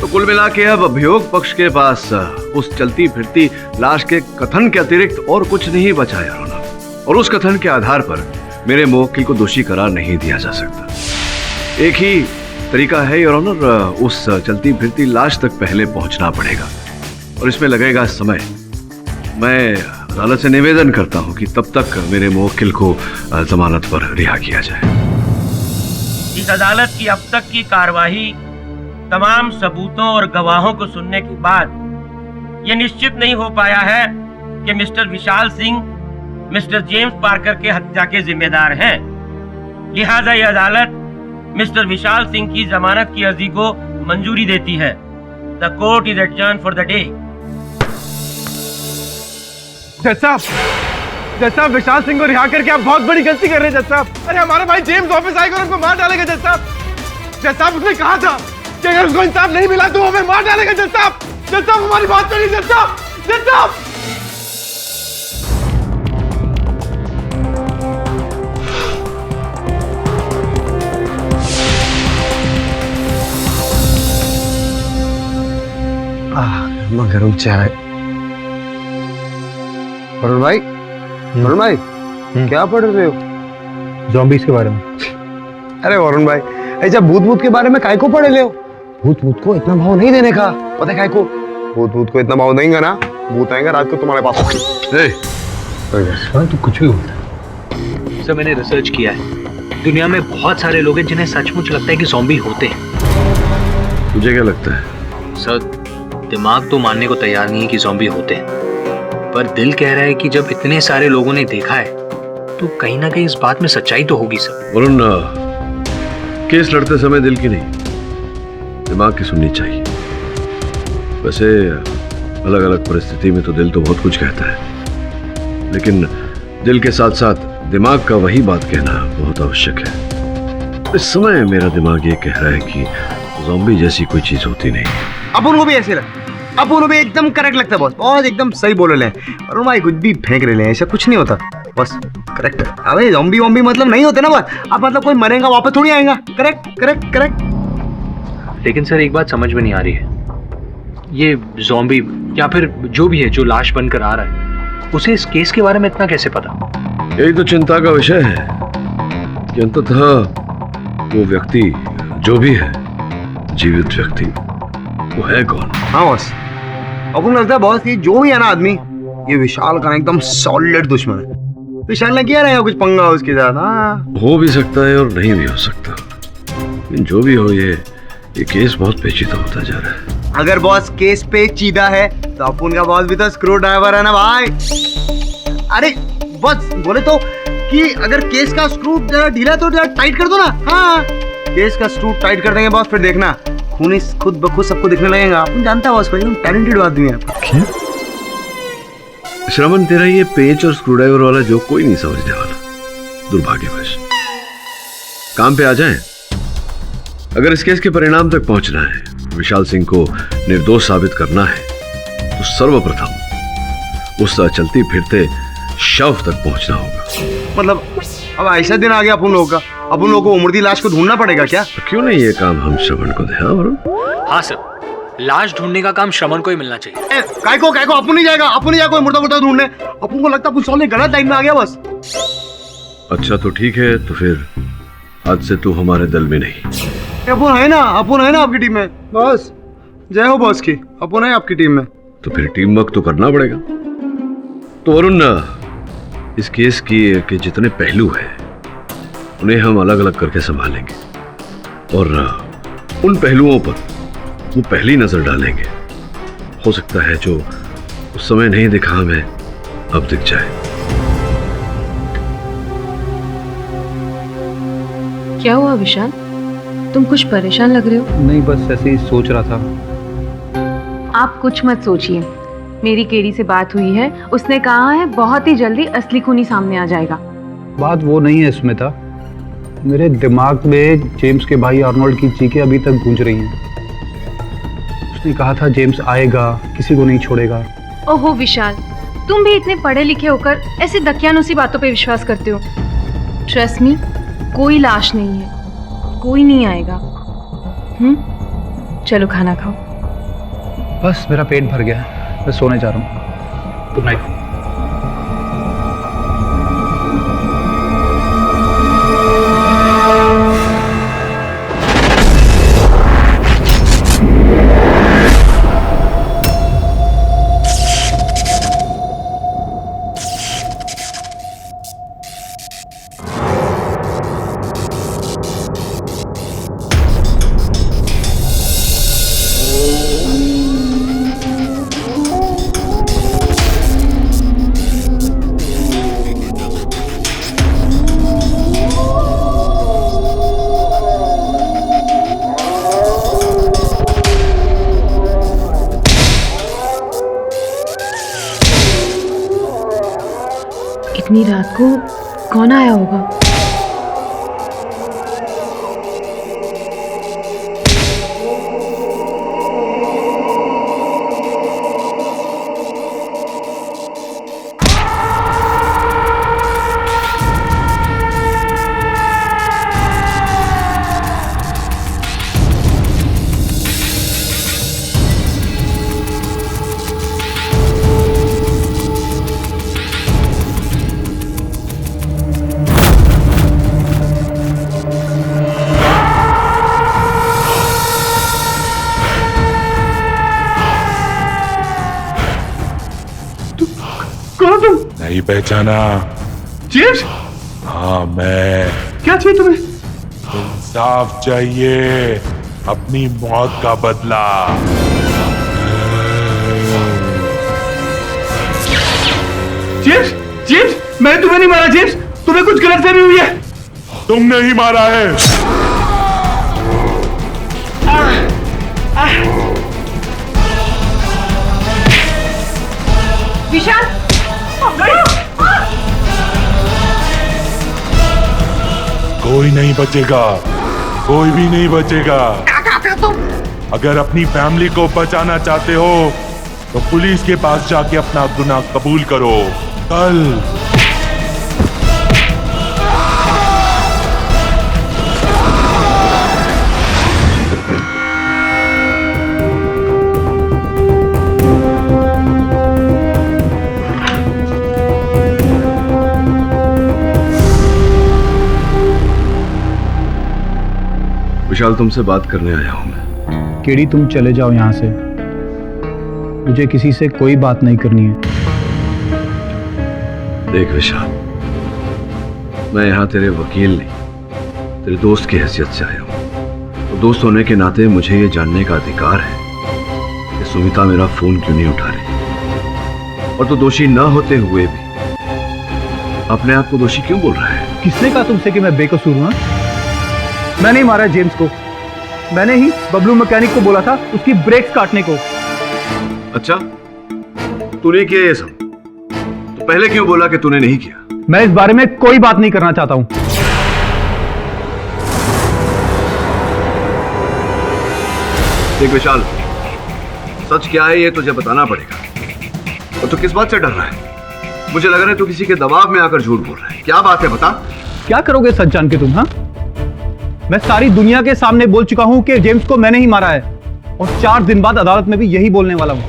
तो कुल मिला के अब अभियोग पक्ष के पास उस चलती फिरती लाश के कथन के अतिरिक्त और कुछ नहीं बचा योर ऑनर, और उस कथन के आधार पर मेरे मुवक्किल को दोषी करार नहीं दिया जा सकता। एक ही तरीका है योर ऑनर, उस चलती फिरती लाश तक पहले पहुंचना पड़ेगा और इसमें लगेगा समय। मैं अदालत से निवेदन करता हूं कि तब तक मेरे मुवक्किल को जमानत पर रिहा किया जाए। इस अदालत की अब तक की कार्यवाही तमाम सबूतों और गवाहों को सुनने के बाद यह निश्चित नहीं हो पाया है कि mister Vishal Singh mister James Parker के हत्या के जिम्मेदार हैं। लिहाजा यह अदालत मिस्टर विशाल सिंह की जमानत की अर्जी को मंजूरी देती है। The court is adjourned for the day. जज साहब, विशाल सिंह को रिहा करके आप बहुत बड़ी गलती कर रहे हैं जज साहब। अरे हमारा भाई जेम्स ऑफिस आएगा और हमको मार डालेगा जज साहब। जज साहब, उसने कहा था कि अगर उसको इंसाफ नहीं मिला तो हमें मार डालेगा जज साहब। जज साहब, हमारी बात सुनिए जज साहब। जज साहब, गरम चाय। वरुण भाई, क्या पढ़ रहे हो? ज़ॉम्बीज़ के बारे में। अरे वरुण भाई, ऐसा भूत के बारे में काय को पढ़ ले हो? भूत को इतना भाव नहीं देने का, पता है काय को? भूत को इतना भाव देंगे ना, भूत आएगा रात को तुम्हारे पास। तू कुछ भी बोलता है। सर, मैंने रिसर्च किया है, दुनिया में बहुत सारे लोग हैं जिन्हें सचमुच लगता है कि ज़ॉम्बी होते हैं। तुझे क्या लगता है? सर, दिमाग तो मानने को तैयार नहीं है कि ज़ॉम्बी होते हैं, पर दिल कह रहा है कि जब इतने सारे लोगों ने देखा है तो कहीं ना कहीं इस बात में सच्चाई तो होगी सर। वरुण, केस लड़ते समय दिल की नहीं दिमाग की सुननी चाहिए। वैसे अलग अलग परिस्थिति में तो दिल तो बहुत कुछ कहता है, लेकिन दिल के साथ साथ दिमाग का वही बात कहना बहुत आवश्यक है। इस समय मेरा दिमाग ये कह रहा है कि ज़ॉम्बी जैसी कोई चीज होती नहीं। अब उनको भी ऐसे लगता है, अब उनको भी एकदम करेक्ट लगता है बॉस, बहुत एकदम सही बोल रहे हैं। और भाई कुछ भी फेंक रहे हैं, ऐसा कुछ नहीं होता बस, करेक्ट। अबे ज़ॉम्बी वॉम्बी मतलब नहीं होते ना बस, अब मतलब कोई मरेगा वापस थोड़ी आएगा। Correct correct correct. लेकिन सर, एक बात समझ में नहीं आ रही है, ये ज़ॉम्बी या फिर जो भी है जो लाश बनकर आ रहा है, उसे इस केस के बारे में इतना कैसे पता? यही तो चिंता का विषय है कि अंततः वो व्यक्ति जो भी है, जीवित व्यक्ति, वो है कौन? हाँ बॉस, अपन लगता है बॉस ये जो भी है ना आदमी, ये विशाल का एकदम सॉलिड दुश्मन है। विशाल ने किया रहेगा कुछ पंगा उसके साथ। हाँ, हो भी सकता है और नहीं भी हो सकता, लेकिन जो भी हो, ये केस बहुत पेचीदा होता जा रहा है। अगर बॉस केस पेचीदा है तो अपन का बॉस भी तो स्क्रू ड्राइवर है ना भाई। अरे बॉस बोले तो कि अगर केस का स्क्रू जरा ढीला तो जरा टाइट कर दो ना। हाँ, केस का स्क्रू टाइट कर देंगे बॉस, फिर देखना खून खुद ब खुद सबको दिखने लगेगा। अपन जानता है बॉस भाई, टैलेंटेड आदमी है। श्रवण, तेरा ये पेच और स्क्रूड्राइवर वाला जो कोई नहीं समझने वाला, दुर्भाग्यवश। काम पे आ जाएं। अगर इस केस के परिणाम तक पहुंचना है, विशाल सिंह को निर्दोष साबित करना है, तो सर्वप्रथम उस चलती फिरते शव तक पहुंचना होगा। मतलब अब ऐसा दिन आ गया अपन लोगों का, अपन लोगों को मुर्दी लाश को ढूंढना पड़ेगा क्या? क्यों नहीं ये काम हम श्रवण को दे? हाँ सर, लाश ढूंढने का काम श्रवण को ही मिलना चाहिए। काय को अपन नहीं जाएगा, अपन नहीं जाएगा कोई मुर्दा ढूंढने। अपन को लगता है पुलिस वाले गलत टाइम में आ गया बस। अच्छा तो ठीक है, तो फिर आज से तू हमारे दल में नहीं। अपन है ना आपकी टीम में बॉस। जय हो बॉस की, अपन है आपकी टीम में। तो फिर टीम वर्क तो करना पड़ेगा। तो वरुण, इस केस के जितने पहलू हैं उन्हें हम अलग अलग करके संभालेंगे और उन पहलुओं पर वो पहली नजर डालेंगे। हो सकता है जो उस समय नहीं दिखा हमें अब दिख जाए। क्या हुआ विशाल, तुम कुछ परेशान लग रहे हो? नहीं, बस ऐसे ही सोच रहा था। आप कुछ मत सोचिए, मेरी केडी से बात हुई है, उसने कहा है बहुत ही जल्दी असली खूनी सामने आ जाएगा। बात वो नहीं है स्मिता, मेरे दिमाग में जेम्स के भाई आर्नोल्ड की चीखें अभी तक गूंज रही हैं। उसने कहा था जेम्स आएगा, किसी को नहीं छोड़ेगा। ओहो विशाल, तुम भी इतने पढ़े लिखे होकर ऐसी दकियानुसी बातों पे विश्वास करते हो। ट्रस्ट मी, कोई लाश नहीं है, कोई नहीं आएगा। चलो खाना खाओ। बस मेरा पेट भर गया, मैं सोने जा रहा हूँ। Good night. इतनी रात को कौन आया होगा? नहीं पहचाना? जेम्स? हाँ मैं। क्या चाहिए तुम्हें? इंसाफ चाहिए, अपनी मौत का बदला। जेम्स, जेम्स, मैंने तुम्हें नहीं मारा जेम्स, तुम्हें कुछ गलतफहमी हुई है। तुमने ही मारा है। विशाल, कोई नहीं बचेगा, कोई भी नहीं बचेगा। अगर अपनी फैमिली को बचाना चाहते हो तो पुलिस के पास जाके अपना गुनाह कबूल करो। कल विशाल, तुमसे बात करने आया हूं मैं। केडी, तुम चले जाओ यहाँ से। मुझे किसी से कोई बात नहीं करनी है। देख विशाल, मैं यहाँ तेरे वकील नहीं, तेरे दोस्त की हैसियत से आया हूँ। तो दोस्त होने के नाते मुझे ये जानने का अधिकार है कि सुमिता मेरा फोन क्यों नहीं उठा रही, और तो दोषी ना होते हुए भी अपने आप को दोषी क्यों बोल रहा है? किसने कहा तुमसे कि मैं बेकसूर हूं? मैंने ही मारा है जेम्स को। मैंने ही बबलू मैकेनिक को बोला था उसकी ब्रेक्स काटने को। अच्छा, तूने किया ये सब, तो पहले क्यों बोला कि तूने नहीं किया? मैं इस बारे में कोई बात नहीं करना चाहता हूं। देख विशाल, सच क्या है ये तुझे बताना पड़ेगा। और तू किस बात से डर रहा है? मुझे लग रहा है तू किसी के दबाव में आकर झूठ बोल रहा है। क्या बात है, बता। क्या करोगे सच जान के तुम? हाँ, मैं सारी दुनिया के सामने बोल चुका हूं कि जेम्स को मैंने ही मारा है, और 4 दिन बाद अदालत में भी यही बोलने वाला हूं।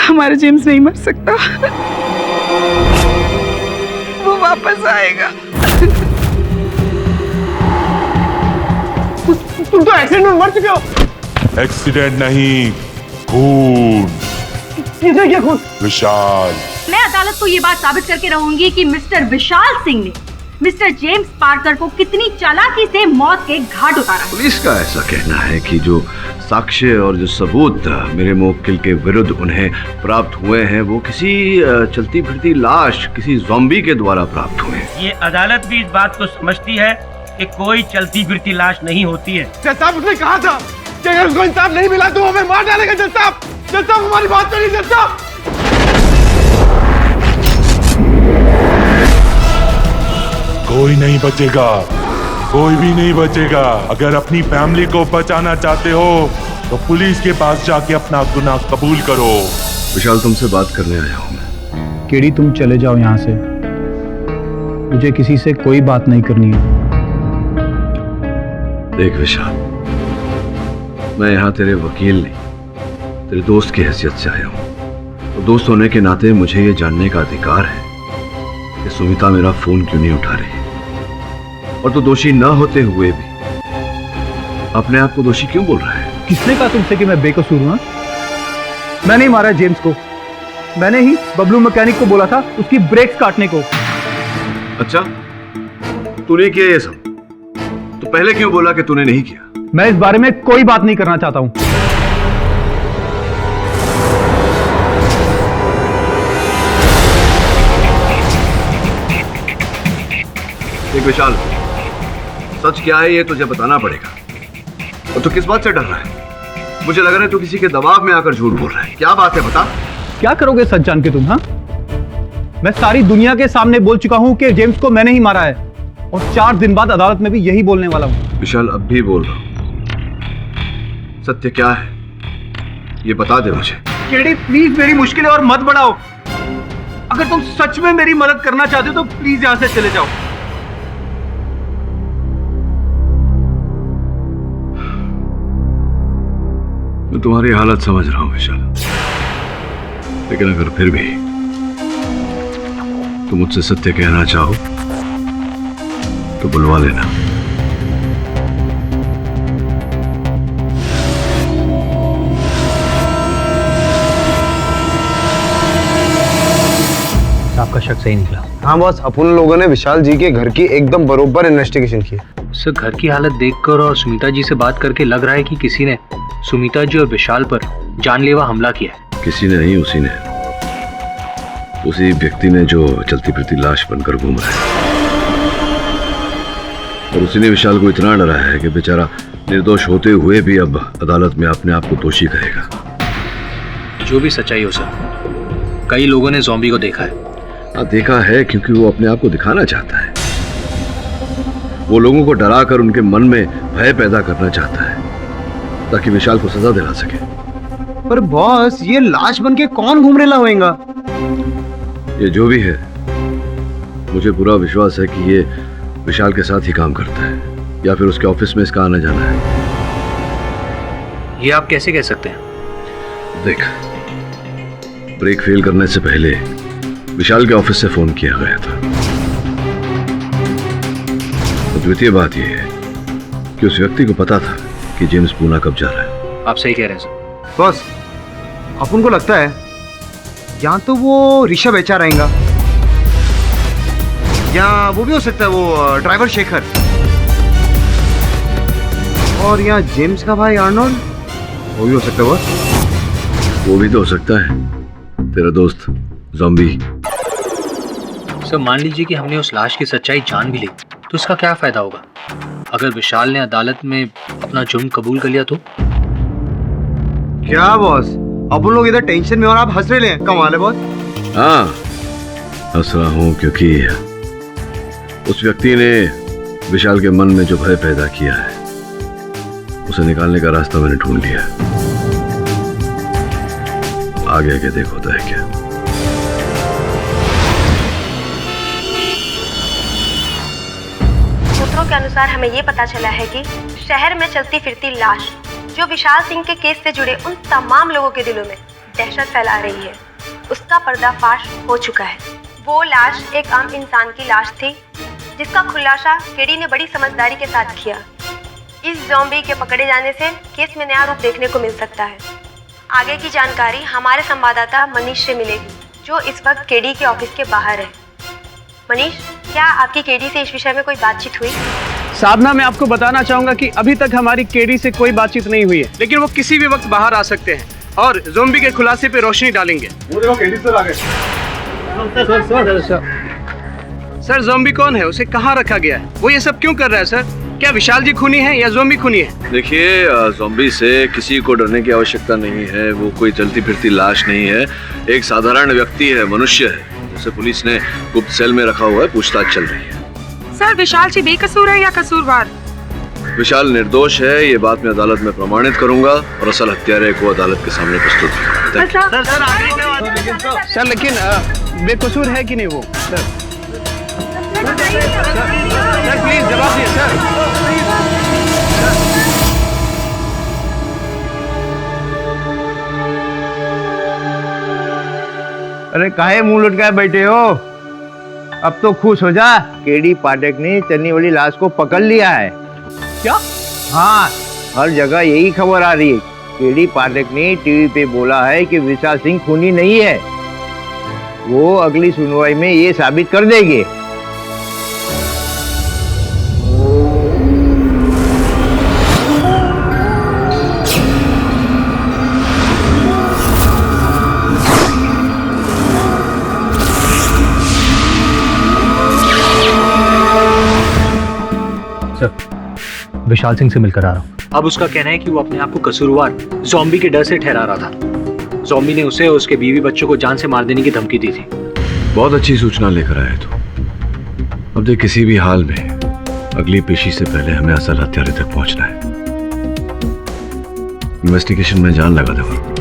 हमारा जेम्स नहीं मर सकता, वो वापस आएगा। तुम तो एक्सीडेंट में मर चुके हो। एक्सीडेंट नहीं, खून। किसने किया खून? विशाल। मैं अदालत को ये बात साबित करके रहूंगी कि मिस्टर विशाल सिंह ने मिस्टर जेम्स पार्कर को कितनी चालाकी से मौत के घाट उतारा। पुलिस का ऐसा कहना है कि जो साक्ष्य और जो सबूत मेरे मुवक्किल के विरुद्ध उन्हें प्राप्त हुए हैं वो किसी चलती फिरती लाश, किसी ज़ॉम्बी के द्वारा प्राप्त हुए हैं। ये अदालत भी इस बात को समझती है कि कोई चलती फिरती लाश नहीं होती है। जज साहब, उसने कहा था कि अगर उसको इंसाफ नहीं मिला तो वो हमें मार डालेगा। जज साहब, हमारी बात सुनिए। जज साहब, कोई नहीं बचेगा, कोई भी नहीं बचेगा। अगर अपनी फैमिली को बचाना चाहते हो तो पुलिस के पास जाके अपना गुनाह कबूल करो। विशाल, तुमसे बात करने आया हूं मैं। केडी, तुम चले जाओ यहाँ से। मुझे किसी से कोई बात नहीं करनी है। देख विशाल, मैं यहाँ तेरे वकील नहीं, तेरे दोस्त की हैसियत से आया हूँ। तो दोस्त होने के नाते मुझे ये जानने का अधिकार है कि सुमिता मेरा फोन क्यों नहीं उठा रही, और तो दोषी ना होते हुए भी अपने आप को दोषी क्यों बोल रहा है? किसने कहा तुमसे कि मैं बेकसूर हूं? मैंने ही मारा है जेम्स को। मैंने ही बबलू मैकेनिक को बोला था उसकी ब्रेक्स काटने को। अच्छा, तूने किया ये सब, तो पहले क्यों बोला कि तूने नहीं किया? मैं इस बारे में कोई बात नहीं करना चाहता हूं। देख विशाल, सच क्या है ये तुझे बताना पड़ेगा। और तू किस बात से डर रहा है? मुझे लग रहा है तू किसी के दबाव में आकर झूठ बोल रहा है। क्या बात है, बता। क्या करोगे सच जान के तुम? हाँ, मैं सारी दुनिया के सामने बोल चुका हूं कि जेम्स को मैंने ही मारा है, और 4 दिन बाद अदालत में भी यही बोलने वाला हूं। विशाल, अब भी बोल रहा हूं, सत्य क्या है ये बता दे मुझे। केडी, प्लीज मेरी मुश्किलें और मत बढ़ाओ। अगर तुम सच में मेरी मदद करना चाहते हो तो प्लीज यहां से चले जाओ। मैं तुम्हारी हालत समझ रहा हूं विशाल, लेकिन अगर फिर भी तुम मुझसे सत्य कहना चाहो तो बुलवा लेना। आपका शक सही निकला। हाँ बॉस, अपन लोगों ने विशाल जी के घर की एकदम बरोबर इन्वेस्टिगेशन की। सर, घर की हालत देखकर और सुमिता जी से बात करके लग रहा है कि किसी ने सुमिता जी और विशाल पर जानलेवा हमला किया है। किसी ने नहीं, उसी ने, उसी व्यक्ति ने जो चलती फिरती लाश बनकर घूम रहा है, और उसी ने विशाल को इतना डराया है कि बेचारा निर्दोष होते हुए भी अब अदालत में अपने आप को दोषी कहेगा। जो भी सच्चाई हो सर, कई लोगों ने ज़ॉम्बी को देखा है। देखा है क्योंकि वो अपने आप को दिखाना चाहता है। वो लोगों को डराकर उनके मन में भय पैदा करना चाहता है ताकि विशाल को सजा दिला सके। पर बॉस, ये लाश बन के कौन घूम रेला होएगा? ये जो भी है, मुझे पूरा विश्वास है कि ये विशाल के साथ ही काम करता है, या फिर उसके ऑफिस में इसका आना जाना है। ये आप कैसे कह सकते हैं? देख, ब्रेक फेल करने से पहले विशाल के ऑफिस से फोन किया गया था। तो द्वितीय बात यह है कि उस व्यक्ति को पता था कि जेम्स पूना कब जा रहा है। आप सही कह रहे हैं सर। बस अपन को लगता है या तो वो ऋषभ एचआर आएगा या वो भी हो सकता है वो ड्राइवर शेखर, और या जेम्स का भाई आर्नोल्ड, वो भी हो सकता है बस। वो भी तो हो सकता है तेरा दोस्त ज़ॉम्बी। सर मान लीजिए कि हमने उस लाश की सच्चाई जान भी ली तो इसका क्या फायदा होगा? अगर विशाल ने अदालत में अपना जुर्म कबूल कर लिया तो? क्या बॉस, अपन लोग इधर टेंशन में और आप हंस रहे हैं। कमाल है बॉस। हाँ, हंस रहा हूं क्योंकि उस व्यक्ति ने विशाल के मन में जो भय पैदा किया है उसे निकालने का रास्ता मैंने ढूंढ लिया। आगे आगे देखो होता है क्या। सूत्रों के अनुसार हमें ये पता चला है कि शहर में चलती फिरती लाश जो विशाल सिंह के केस से जुड़े उन तमाम लोगों के दिलों में दहशत फैला रही है, उसका पर्दाफाश हो चुका है। वो लाश एक आम इंसान की लाश थी जिसका खुलासा केडी ने बड़ी समझदारी के साथ किया। इस ज़ॉम्बी के पकड़े जाने से केस में नया रूप देखने को मिल सकता है। आगे की जानकारी हमारे संवाददाता मनीष से मिलेगी जो इस वक्त केडी के ऑफिस के बाहर है। मनीष, क्या आपकी केडी से इस विषय में कोई बातचीत हुई? साधना, मैं आपको बताना चाहूंगा कि अभी तक हमारी केडी से कोई बातचीत नहीं हुई है, लेकिन वो किसी भी वक्त बाहर आ सकते हैं और ज़ॉम्बी के खुलासे पे रोशनी डालेंगे। वो देखो केडी सर आ गए। सर ज़ॉम्बी कौन है, उसे कहाँ रखा गया है, वो ये सब क्यों कर रहा है सर? क्या विशाल जी खूनी है या ज़ॉम्बी खूनी है? देखिए, ज़ॉम्बी से किसी को डरने की आवश्यकता नहीं है। वो कोई चलती फिरती लाश नहीं है, एक साधारण व्यक्ति है, मनुष्य है, जिसे पुलिस ने गुप्त सेल में रखा हुआ है। पूछताछ चल रही है। सर विशाल जी बेकसूर है या कसूरवार? विशाल निर्दोष है, ये बात मैं अदालत में प्रमाणित करूंगा और असल हत्यारे को अदालत के सामने प्रस्तुत करूंगा। सर लेकिन बेकसूर है कि नहीं वो? सर प्लीज जवाब दिए सर। अरे काहे मुंह लटकाए बैठे हो? अब तो खुश हो जा, केडी पाठक ने चन्नी वाली लाश को पकड़ लिया है। क्या? हाँ, हर जगह यही खबर आ रही है। केडी पाठक ने टीवी पे बोला है कि विशाल सिंह खूनी नहीं है। वो अगली सुनवाई में ये साबित कर देंगे। विशाल सिंह से मिलकर आ रहा हूँ। अब उसका कहना है कि वो अपने आप को कसूरवार ज़ॉम्बी के डर से ठहरा रहा था। ज़ॉम्बी ने उसे और उसके बीवी बच्चों को जान से मार देने की धमकी दी थी। बहुत अच्छी सूचना लेकर आए तो। अब देख, किसी भी हाल में अगली पेशी से पहले हमें असल हत्यारे तक पहुंचना है। इन्वेस्टिगेशन में जान लगा दूंगा।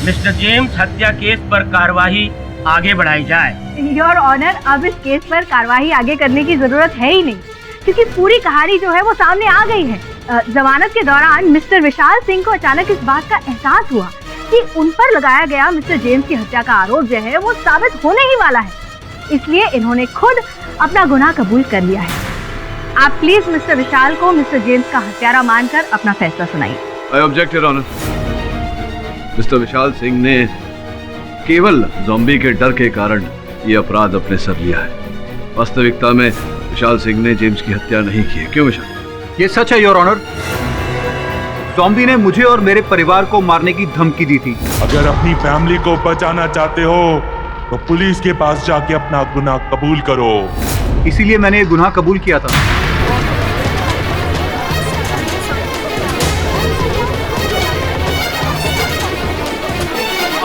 मिस्टर जेम्स, हत्या केस पर कार्रवाई आगे बढ़ाई जाए। योर ऑनर, अब इस केस पर कार्रवाई आगे करने की जरूरत है ही नहीं, क्योंकि पूरी कहानी जो है वो सामने आ गई है। जमानत के दौरान मिस्टर विशाल सिंह को अचानक इस बात का एहसास हुआ कि उन पर लगाया गया मिस्टर जेम्स की हत्या का आरोप जो है वो साबित होने ही वाला है, इसलिए इन्होंने खुद अपना गुनाह कबूल कर लिया है। आप प्लीज मिस्टर विशाल को मिस्टर जेम्स का हत्यारा मानकर अपना फैसला सुनाइए। I object your honour. Mister Vishal Singh ने केवल ज़ॉम्बी के डर के कारण ये अपराध अपने सर लिया है। वास्तविकता में विशाल सिंह ने जेम्स की हत्या नहीं की है। क्यों विशाल? ये सच है योर ऑनर। ज़ॉम्बी ने मुझे और मेरे परिवार को मारने की धमकी दी थी। अगर अपनी फैमिली को बचाना चाहते हो तो पुलिस के पास जाके अपना गुनाह कबूल करो। इसीलिए मैंने ये गुनाह कबूल किया था।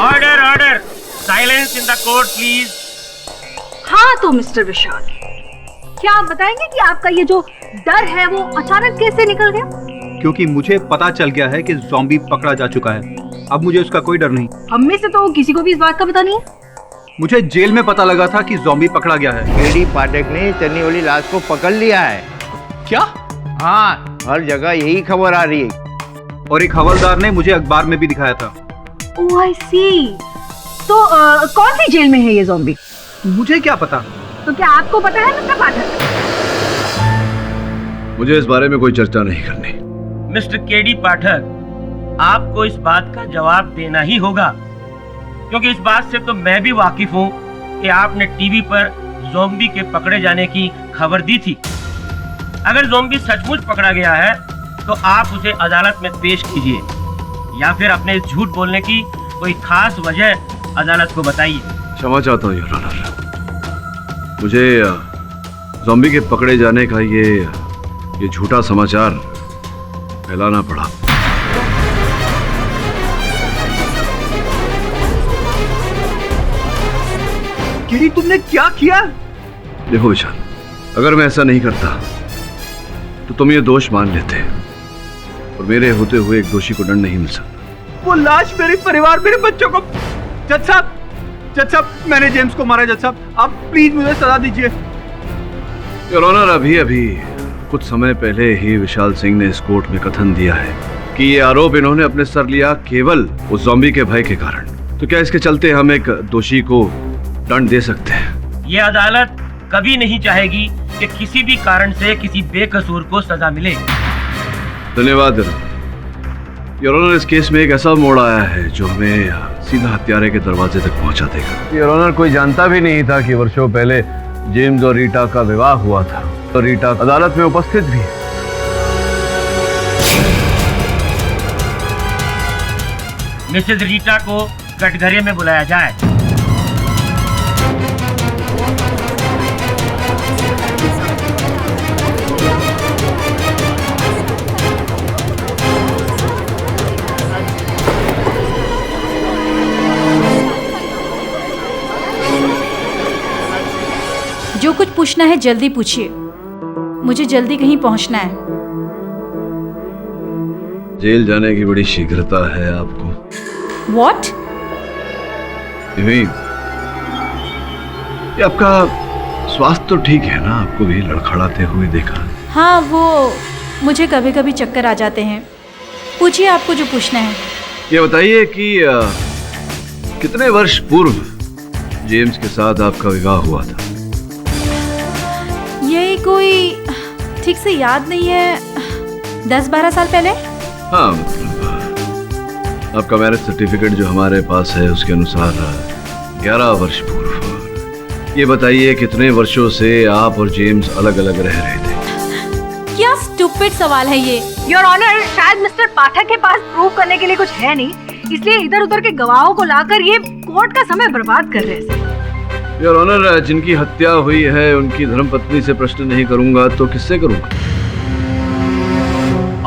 Order order, silence in the court please. हाँ तो मिस्टर विशाल, क्या आप बताएंगे कि आपका ये जो डर है वो अचानक कैसे निकल गया? क्योंकि मुझे पता चल गया है कि ज़ॉम्बी पकड़ा जा चुका है। अब मुझे उसका कोई डर नहीं। हम में से तो किसी को भी इस बात का पता नहीं है। मुझे जेल में पता लगा था कि ज़ॉम्बी पकड़ा गया है। केडी पाठक ने चन्नी वाली लाश को पकड़ लिया है। क्या? हाँ, हर जगह यही खबर आ रही है। और एक हवलदार ने मुझे अखबार में भी दिखाया था। ओह आई सी। तो कौन सी जेल में है ये ज़ॉम्बी? मुझे क्या पता। तो क्या आपको पता है मिस्टर पाठक? मुझे इस बारे में कोई चर्चा नहीं करनी। मिस्टर केडी पाठक, आपको इस बात का जवाब देना ही होगा, क्योंकि इस बात से तो मैं भी वाकिफ हूँ कि आपने टीवी पर ज़ॉम्बी के पकड़े जाने की खबर दी थी। अगर ज़ॉम्बी सचमुच पकड़ा गया है तो आप उसे अदालत में पेश कीजिए, या फिर अपने इस झूठ बोलने की कोई खास वजह अदालत को बताइए। क्षमा चाहता हूँ योर ऑनर, मुझे ज़ॉम्बी के पकड़े जाने का ये झूठा समाचार फैलाना पड़ा। केडी, तुमने क्या किया? देखो विशाल, अगर मैं ऐसा नहीं करता तो तुम ये दोष मान लेते और मेरे होते हुए एक दोषी को दंड नहीं मिल सकता। वो लाश मेरे परिवार, मेरे बच्चों को। जज साहब, मैंने जेम्स को मारा। जज साहब, आप प्लीज मुझे सजा दीजिए। योर ऑनर, अभी कुछ समय पहले ही विशाल सिंह ने इस कोर्ट में कथन दिया है कि ये आरोप इन्होंने अपने सर लिया केवल उस ज़ॉम्बी के भय के कारण। तो क्या इसके चलते हम एक दोषी को दंड दे सकते हैं? ये अदालत कभी नहीं चाहेगी कि किसी भी कारण से किसी बेकसूर को सजा मिले। धन्यवाद योर ऑनर। इस केस में एक ऐसा मोड़ आया है जो हमें सीधा हत्यारे के दरवाजे तक पहुंचा देगा। योर ऑनर, कोई जानता भी नहीं था कि वर्षों पहले जेम्स और रीटा का विवाह हुआ था, और रीटा अदालत में उपस्थित भी है। मिसेज रीटा को कटघरे में बुलाया जाए। जो कुछ पूछना है जल्दी पूछिए, मुझे जल्दी कहीं पहुंचना है। जेल जाने की बड़ी शीघ्रता है आपको। What? ये आपका स्वास्थ्य तो ठीक है ना? आपको भी लड़खड़ाते हुए देखा। हाँ, वो मुझे कभी कभी चक्कर आ जाते हैं। पूछिए आपको जो पूछना है। ये बताइए कि कितने वर्ष पूर्व जेम्स के साथ आपका विवाह हुआ था? ये कोई ठीक से याद नहीं है। 10-12 साल पहले। हाँ, आपका मैरिज सर्टिफिकेट जो हमारे पास है उसके अनुसार 11 वर्ष पूर्व। ये बताइए कितने वर्षों से आप और जेम्स अलग अलग रह रहे थे? क्या स्टूपिड सवाल है ये। योर ऑनर, शायद मिस्टर पाठक के पास प्रूव करने के लिए कुछ है नहीं, इसलिए इधर उधर के गवाहों को लाकर ये कोर्ट का समय बर्बाद कर रहे हैं। योर ऑनर, जिनकी हत्या हुई है उनकी धर्मपत्नी से प्रश्न नहीं करूंगा तो किससे करूंगा?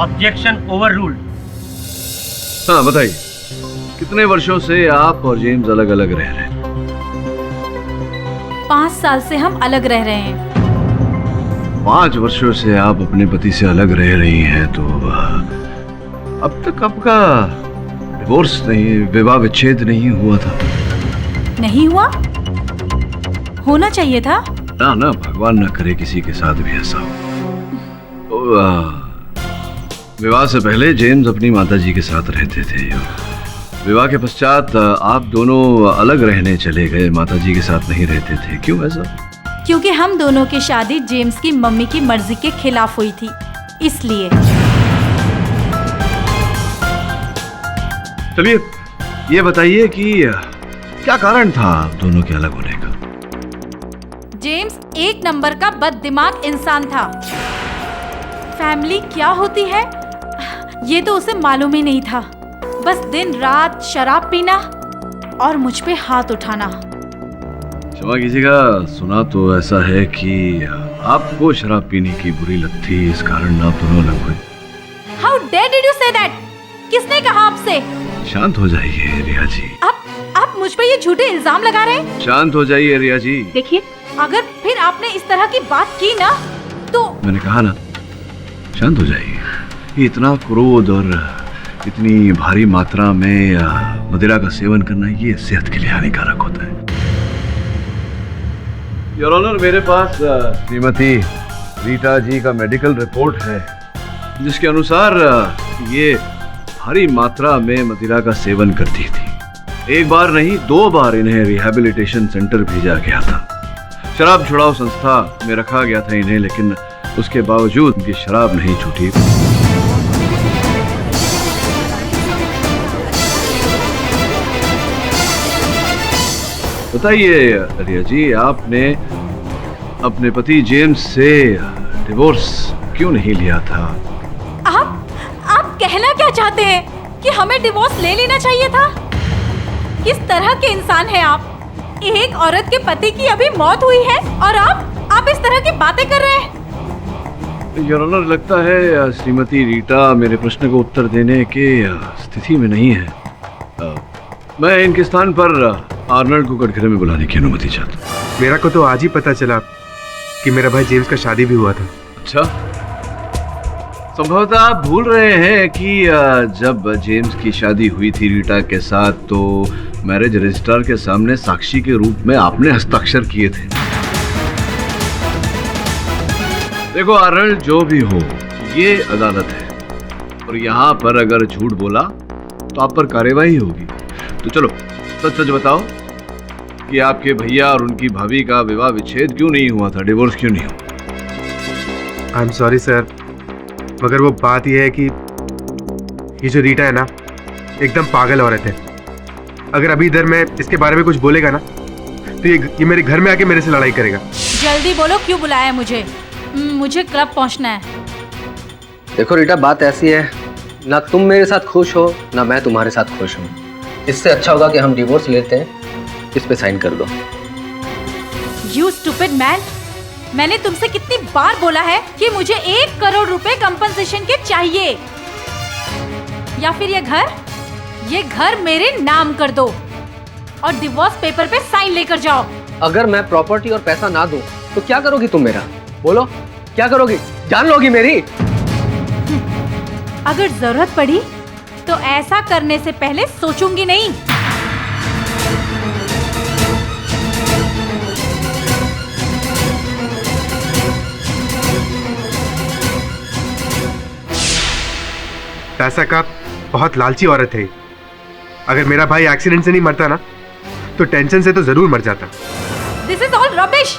Objection overruled. हाँ बताइए, कितने वर्षों से आप और जेम्स अलग अलग रह रहे हैं? 5 साल से हम अलग रह रहे हैं। 5 वर्षों से आप अपने पति से अलग रह रही हैं, तो अब तक आपका डिवोर्स नहीं, विवाह विच्छेद नहीं हुआ था? नहीं हुआ? होना चाहिए था ना। ना, भगवान ना करे किसी के साथ भी ऐसा हो। तो विवाह से पहले जेम्स अपनी माताजी के साथ रहते थे। विवाह के पश्चात आप दोनों अलग रहने चले गए, माताजी के साथ नहीं रहते थे। क्यों ऐसा? क्योंकि हम दोनों की शादी जेम्स की मम्मी की मर्जी के खिलाफ हुई थी, इसलिए। चलिए ये बताइए कि क्या कारण था आप दोनों के अलग होने का? जेम्स एक नंबर का बददिमाग इंसान था। फैमिली क्या होती है ये तो उसे मालूम ही नहीं था। बस दिन रात शराब पीना और मुझ पे हाथ उठाना। क्षमा कीजिएगा, सुना तो ऐसा है कि आपको शराब पीने की बुरी लत थी, इस कारण आप दोनों अलग हुए। How dare did you say that? किसने कहा आपसे? शांत हो जाइए रिया जी। आप मुझ पे ये झूठे इल्जाम लगा रहे हैं? शांत हो जाइए रिया जी। देखिए, अगर फिर आपने इस तरह की बात की ना तो मैंने कहा ना, शांत हो जाइए। ये इतना क्रोध और इतनी भारी मात्रा में मदिरा का सेवन करना ये सेहत के लिए हानिकारक होता है। योर ऑनर, मेरे पास श्रीमती रीटा जी का मेडिकल रिपोर्ट है जिसके अनुसार ये भारी मात्रा में मदिरा का सेवन करती थी। एक बार नहीं 2 बार इन्हें रिहैबिलिटेशन सेंटर भेजा गया था। शराब छुड़ाओ संस्था में रखा गया था इन्हें, लेकिन उसके बावजूद उनकी शराब नहीं छूटी। बताइए रिया जी, आपने अपने पति जेम्स से डिवोर्स क्यों नहीं लिया था? आप कहना क्या चाहते हैं कि हमें डिवोर्स ले लेना चाहिए था? किस तरह के इंसान हैं आप? एक औरत के पति की अभी मौत हुई है और आप इस तरह की बातें कर रहे हैं। योर ऑनर, लगता है श्रीमती रीटा मेरे प्रश्न को उत्तर देने के स्थिति में नहीं है। मैं इनके स्थान पर आर्नल्ड को कटघरे में बुलाने की अनुमति चाहता हूँ। मेरा को तो आज ही पता चला कि मेरा भाई जेम्स का शादी भी हुआ था। अच्छा, संभवतः आप भूल रहे हैं कि जब जेम्स की शादी हुई थी रीटा के साथ, तो मैरिज रजिस्ट्रार के सामने साक्षी के रूप में आपने हस्ताक्षर किए थे। देखो आर्नल्ड, जो भी हो ये अदालत है और यहाँ पर अगर झूठ बोला तो आप पर कार्यवाही होगी। तो चलो सच सच बताओ कि आपके भैया और उनकी भाभी का विवाह विच्छेद क्यों नहीं हुआ था, डिवोर्स क्यों नहीं हुआ? आई एम सॉरी सर, मगर वो बात यह है कि ये जो रीटा है ना, एकदम पागल औरत है। अगर अभी इधर मैं इसके बारे में कुछ बोलेगा ना तो ये मेरे घर में आके मेरे से लड़ाई करेगा। जल्दी बोलो, क्यों बुलाया है मुझे? मुझे क्लब पहुंचना है। देखो रीटा, बात ऐसी है, ना तुम मेरे साथ खुश हो ना मैं तुम्हारे साथ खुश हूँ। इससे अच्छा होगा कि हम डिवोर्स लेते हैं, इस पे साइन कर दो। You stupid man! मैंने तुमसे कितनी बार बोला है कि मुझे 1 करोड़ रुपए कंपनसेशन के चाहिए, या फिर ये घर मेरे नाम कर दो और डिवोर्स पेपर पे साइन लेकर जाओ। अगर मैं प्रॉपर्टी और पैसा ना दूं तो क्या करोगी तुम मेरा? बोलो, क्या करोगी? जान लोगी मेरी? अगर जरूरत पड़ी तो ऐसा करने से पहले सोचूंगी नहीं। पैसा का बहुत लालची औरत है। अगर मेरा भाई एक्सीडेंट से नहीं मरता ना तो टेंशन से तो जरूर मर जाता। This is all rubbish.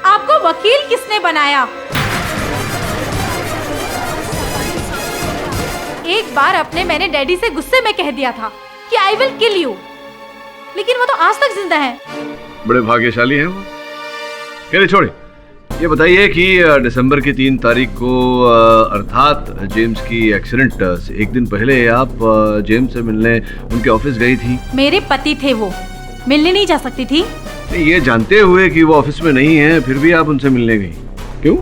आपको वकील किसने बनाया? एक बार मैंने डैडी से गुस्से में कह दिया था कि आई विल किल यू, लेकिन वो तो आज तक जिंदा है। बड़े भाग्यशाली हैं वो। चलिए छोड़े, ये बताइए कि दिसंबर की 3 तारीख को अर्थात जेम्स की एक्सीडेंट से 1 दिन पहले आप जेम्स से मिलने उनके ऑफिस गई थी। मेरे पति थे वो, मिलने नहीं जा सकती थी? ये जानते हुए कि वो ऑफिस में नहीं है फिर भी आप उनसे मिलने गई, क्यों?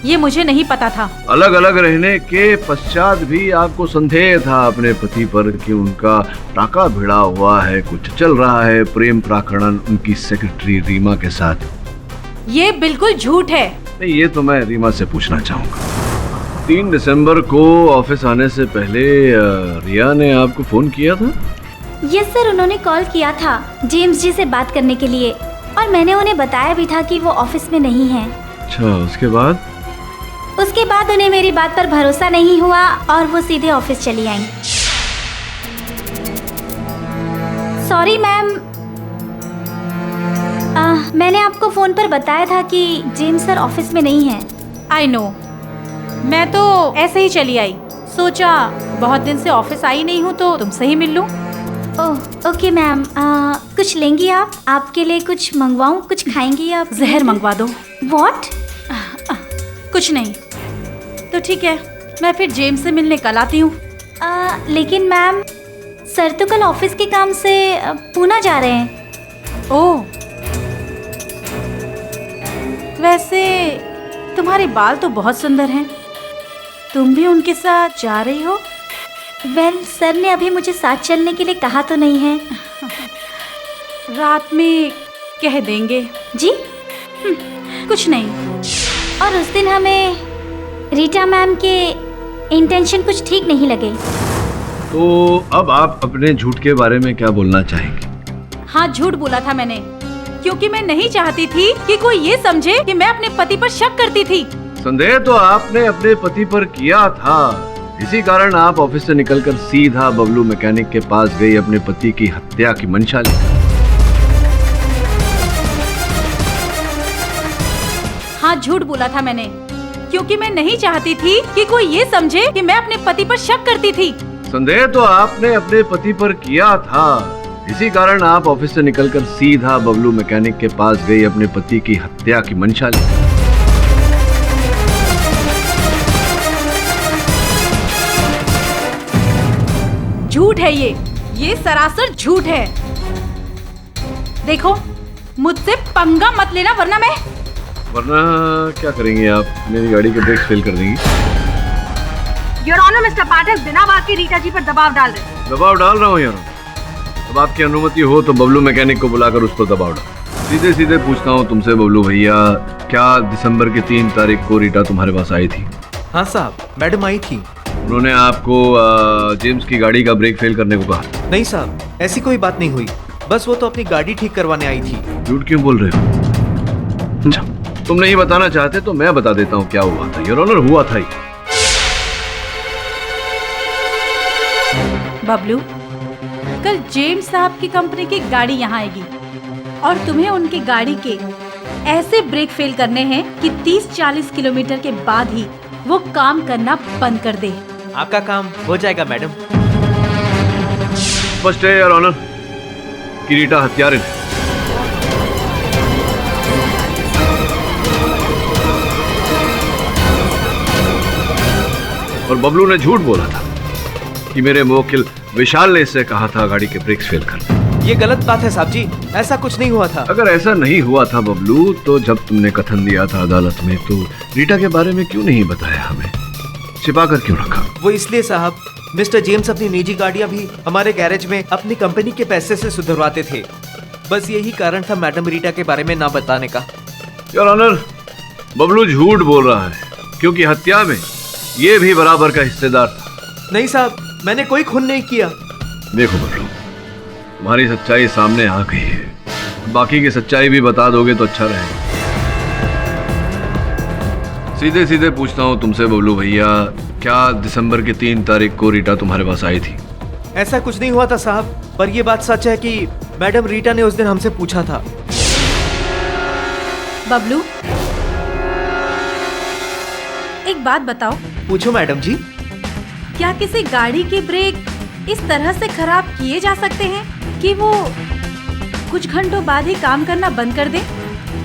ये मुझे नहीं पता था। अलग अलग रहने के पश्चात भी आपको संदेह था अपने पति पर कि उनका टाका भिड़ा हुआ है, कुछ चल रहा है प्रेम प्रकरण उनकी सेक्रेटरी रीमा के साथ। ये बिल्कुल झूठ है। नहीं, ये तो मैं रीमा से पूछना चाहूंगा। 3 दिसंबर को ऑफिस आने से पहले रिया ने आपको फोन किया था? यस सर, उन्होंने कॉल किया था जेम्स जी से बात करने के लिए, और मैंने उन्हें बताया भी था कि वो ऑफिस में नहीं है। अच्छा, उसके बाद? उसके बाद उन्हें मेरी बात पर भरोसा नहीं हुआ और वो सीधे ऑफिस चली आई। सॉरी मैम, मैंने आपको फोन पर बताया था कि जेम्स सर ऑफिस में नहीं है। आई नो, मैं तो ऐसे ही चली आई, सोचा बहुत दिन से ऑफिस आई नहीं हूँ तो तुमसे ही मिल लूं। ओह ओके मैम, कुछ लेंगी आप? आपके लिए कुछ मंगवाऊं? कुछ खाएंगी आप? जहर मंगवा दो। व्हाट? कुछ नहीं तो ठीक है, मैं फिर जेम्स से मिलने कल आती हूँ। लेकिन मैम, सर तो कल ऑफिस के काम से पूना जा रहे हैं। ओह, वैसे तुम्हारे बाल तो बहुत सुंदर हैं, तुम भी उनके साथ जा रही हो? वेल, सर ने अभी मुझे साथ चलने के लिए कहा तो नहीं है। रात में कह देंगे। जी? कुछ नहीं। और उस दिन हमें रीटा मैम के इंटेंशन कुछ ठीक नहीं लगे। तो अब आप अपने झूठ के बारे में क्या बोलना चाहेंगे? हाँ, झूठ बोला था मैंने, क्योंकि मैं नहीं चाहती थी कि कोई ये समझे कि मैं अपने पति पर शक करती थी। संदेह तो आपने अपने पति पर किया था, इसी कारण आप ऑफिस से निकलकर सीधा बबलू मैकेनिक के पास गई अपने पति की हत्या की मंशा लेकर। हाँ, झूठ बोला था मैंने, क्योंकि मैं नहीं चाहती थी कि कोई ये समझे कि मैं अपने पति पर शक करती थी। संदेह तो आपने अपने पति पर किया था, इसी कारण आप ऑफिस से निकलकर सीधा बबलू मैकेनिक के पास गई अपने पति की हत्या की मंशा लेकर। झूठ है ये सरासर झूठ है। देखो, मुझसे पंगा मत लेना, वरना क्या करेंगी आप? मेरी गाड़ी के ब्रेक फेल कर देंगी। योर ऑनर, मिस्टर पाठक बिना बात के रीटा जी पर दबाव डाल रहे हैं। दबाव डाल रहा हूँ यार। अब आपकी अनुमति हो तो बबलू मैकेनिक को बुलाकर उस पर दबाव डाल। सीधे सीधे पूछता हूँ तुमसे बबलू भैया, क्या दिसंबर की 3 तारीख को रीटा तुम्हारे पास आई थी? हाँ साहब, मैडम आई थी। उन्होंने आपको जेम्स की गाड़ी का ब्रेक फेल करने को कहा? नहीं साहब, ऐसी कोई बात नहीं हुई, बस वो तो अपनी गाड़ी ठीक करवाने आई थी। झूठ क्यों बोल रहे हो? तुम नहीं बताना चाहते तो मैं बता देता हूँ क्या हुआ था। योर ऑनर, हुआ था ही। बबलू, कल जेम्स साहब की कंपनी की गाड़ी यहाँ आएगी और तुम्हें उनकी गाड़ी के ऐसे ब्रेक फेल करने हैं कि 30-40 किलोमीटर के बाद ही वो काम करना बंद कर दे। आपका काम हो जाएगा मैडम। स्पष्ट है योर ऑनर कि रीटा हत्यारिन है। और बबलू ने झूठ बोला था कि मेरे मुवक्किल विशाल ने इससे कहा था गाड़ी के ब्रेक्स फेल कर। ये गलत बात है साहब जी, ऐसा कुछ नहीं हुआ था। अगर ऐसा नहीं हुआ था बबलू, तो जब तुमने कथन दिया था अदालत में तो रीटा के बारे में क्यों नहीं बताया हमें? छिपा कर क्यों रखा? वो इसलिए साहब, मिस्टर जेम्स अपनी निजी गाड़ियां भी हमारे गैरेज में अपनी कंपनी के पैसे से सुधरवाते थे। बस यही कारण था मैडम रीटा के बारे में ना बताने का। योर ऑनर, बबलू झूठ बोल रहा है क्योंकि हत्या में ये भी बराबर का हिस्सेदार था। नहीं साहब, मैंने कोई खून नहीं किया। देखो बबलू, तुम्हारी सच्चाई सामने आ गई है, बाकी की सच्चाई भी बता दोगे तो अच्छा रहेगा। सीधे सीधे पूछता हूँ तुमसे बबलू भैया, क्या दिसंबर की 3 तारीख को रीटा तुम्हारे पास आई थी? ऐसा कुछ नहीं हुआ था साहब, पर यह बात सच है कि मैडम रीटा ने उस दिन हमसे पूछा था। बबलू, एक बात बताओ। पूछो मैडम जी। क्या किसी गाड़ी के ब्रेक इस तरह से खराब किए जा सकते हैं कि वो कुछ घंटों बाद ही काम करना बंद कर दे?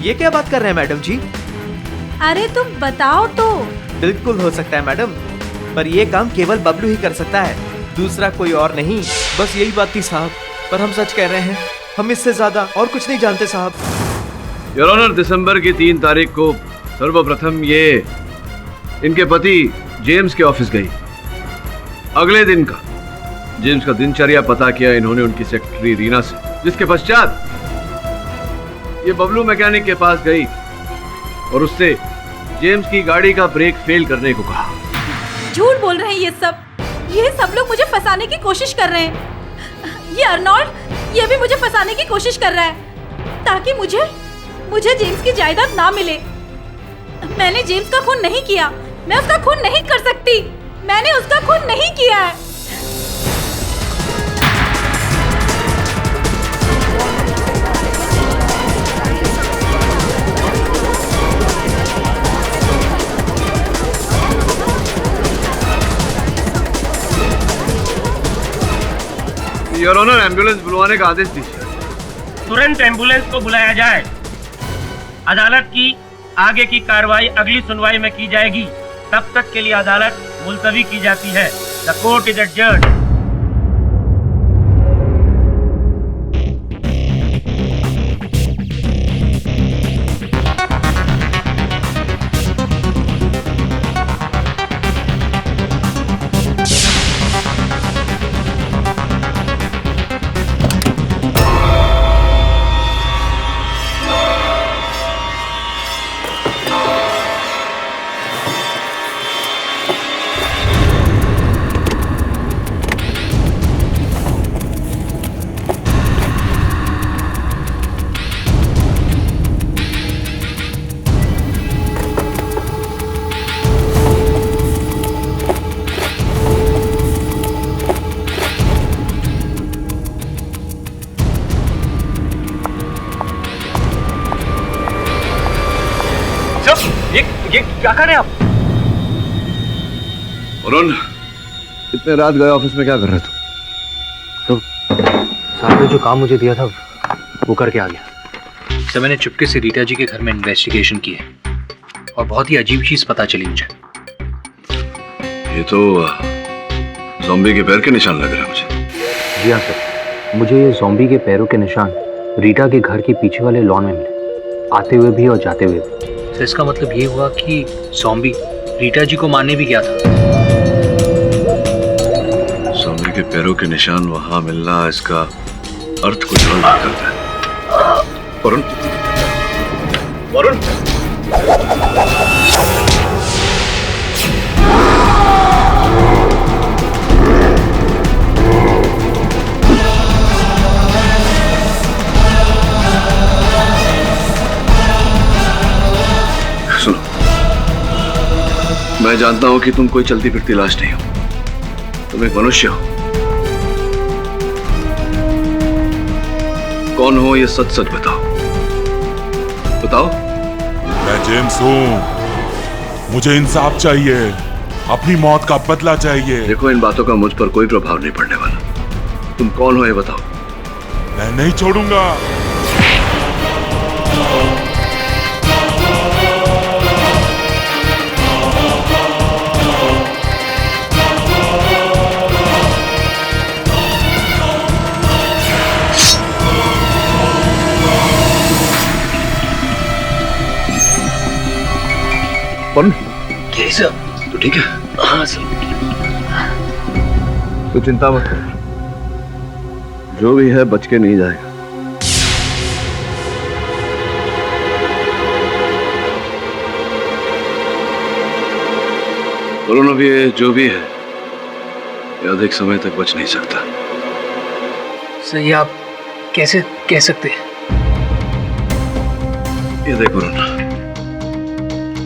ये क्या बात कर रहे हैं मैडम जी? अरे तुम बताओ तो। बिल्कुल हो सकता है मैडम, पर ये काम केवल बबलू ही कर सकता है, दूसरा कोई और नहीं। बस यही बात थी साहब, पर हम सच कह रहे हैं, हम इससे ज्यादा और कुछ नहीं जानते साहब। योर ऑनर, दिसंबर की 3 तारीख को सर्वप्रथम ये इनके पति जेम्स के ऑफिस गई। अगले दिन का जेम्स का दिनचर्या पता किया इन्होंने उनकी सेक्रेटरी रीना से, जिसके पश्चात ये बबलू मैकेनिक के पास गई और उससे जेम्स की गाड़ी का ब्रेक फेल करने को कहा। झूठ बोल रहे हैं ये सब लोग मुझे फंसाने की कोशिश कर रहे हैं। ये अर्नोल्ड, ये भी मुझे फंसाने की कोशिश कर रहा है ताकि मुझे जेम्स की जायदाद ना मिले। मैंने जेम्स का खून नहीं किया, मैं उसका खून नहीं कर सकती, मैंने उसका खून नहीं किया है। योर ऑनर, एम्बुलेंस बुलवाने का आदेश दीजिए। तुरंत एम्बुलेंस को बुलाया जाए। अदालत की आगे की कार्रवाई अगली सुनवाई में की जाएगी। तब तक के लिए अदालत मुलतवी की जाती है। The court is adjourned. ये क्या कर रहे हैं आप? वरुण, इतने रात गए ऑफिस में क्या कर रहे थे? तो साहब ने जो काम मुझे दिया था वो करके आ गया। सर, मैंने चुपके से रीटा जी के घर में इन्वेस्टिगेशन की है और बहुत ही अजीब चीज पता चली मुझे। ये तो ज़ॉम्बी के पैर के निशान लग रहे हैं मुझे। जी हाँ सर, मुझे ये ज़ॉम्बी के पैरों के निशान रीटा के घर के पीछे वाले लॉन में मिले, आते हुए भी और जाते हुए भी। तो इसका मतलब ये हुआ कि ज़ॉम्बी रीटा जी को मारने भी गया था। ज़ॉम्बी के पैरों के निशान वहां मिलना, इसका अर्थ कुछ और करता है। वरुण, वरुण, सुनो, मैं जानता हूं कि तुम कोई चलती फिरती लाश नहीं हो, तुम एक मनुष्य हो। कौन हो ये सच सच बताओ, बताओ। मैं जेम्स हूं, मुझे इंसाफ चाहिए, अपनी मौत का बदला चाहिए। देखो, इन बातों का मुझ पर कोई प्रभाव नहीं पड़ने वाला। तुम कौन हो ये बताओ। मैं नहीं छोड़ूंगा। वरुण, क्या सर? तो ठीक है? हाँ सर। तो चिंता मत कर, जो भी है बच के नहीं जाएगा। वरुण, अब ये जो भी है ये अधिक समय तक बच नहीं सकता। सर, ये आप कैसे कह सकते हैं? ये देख वरुण,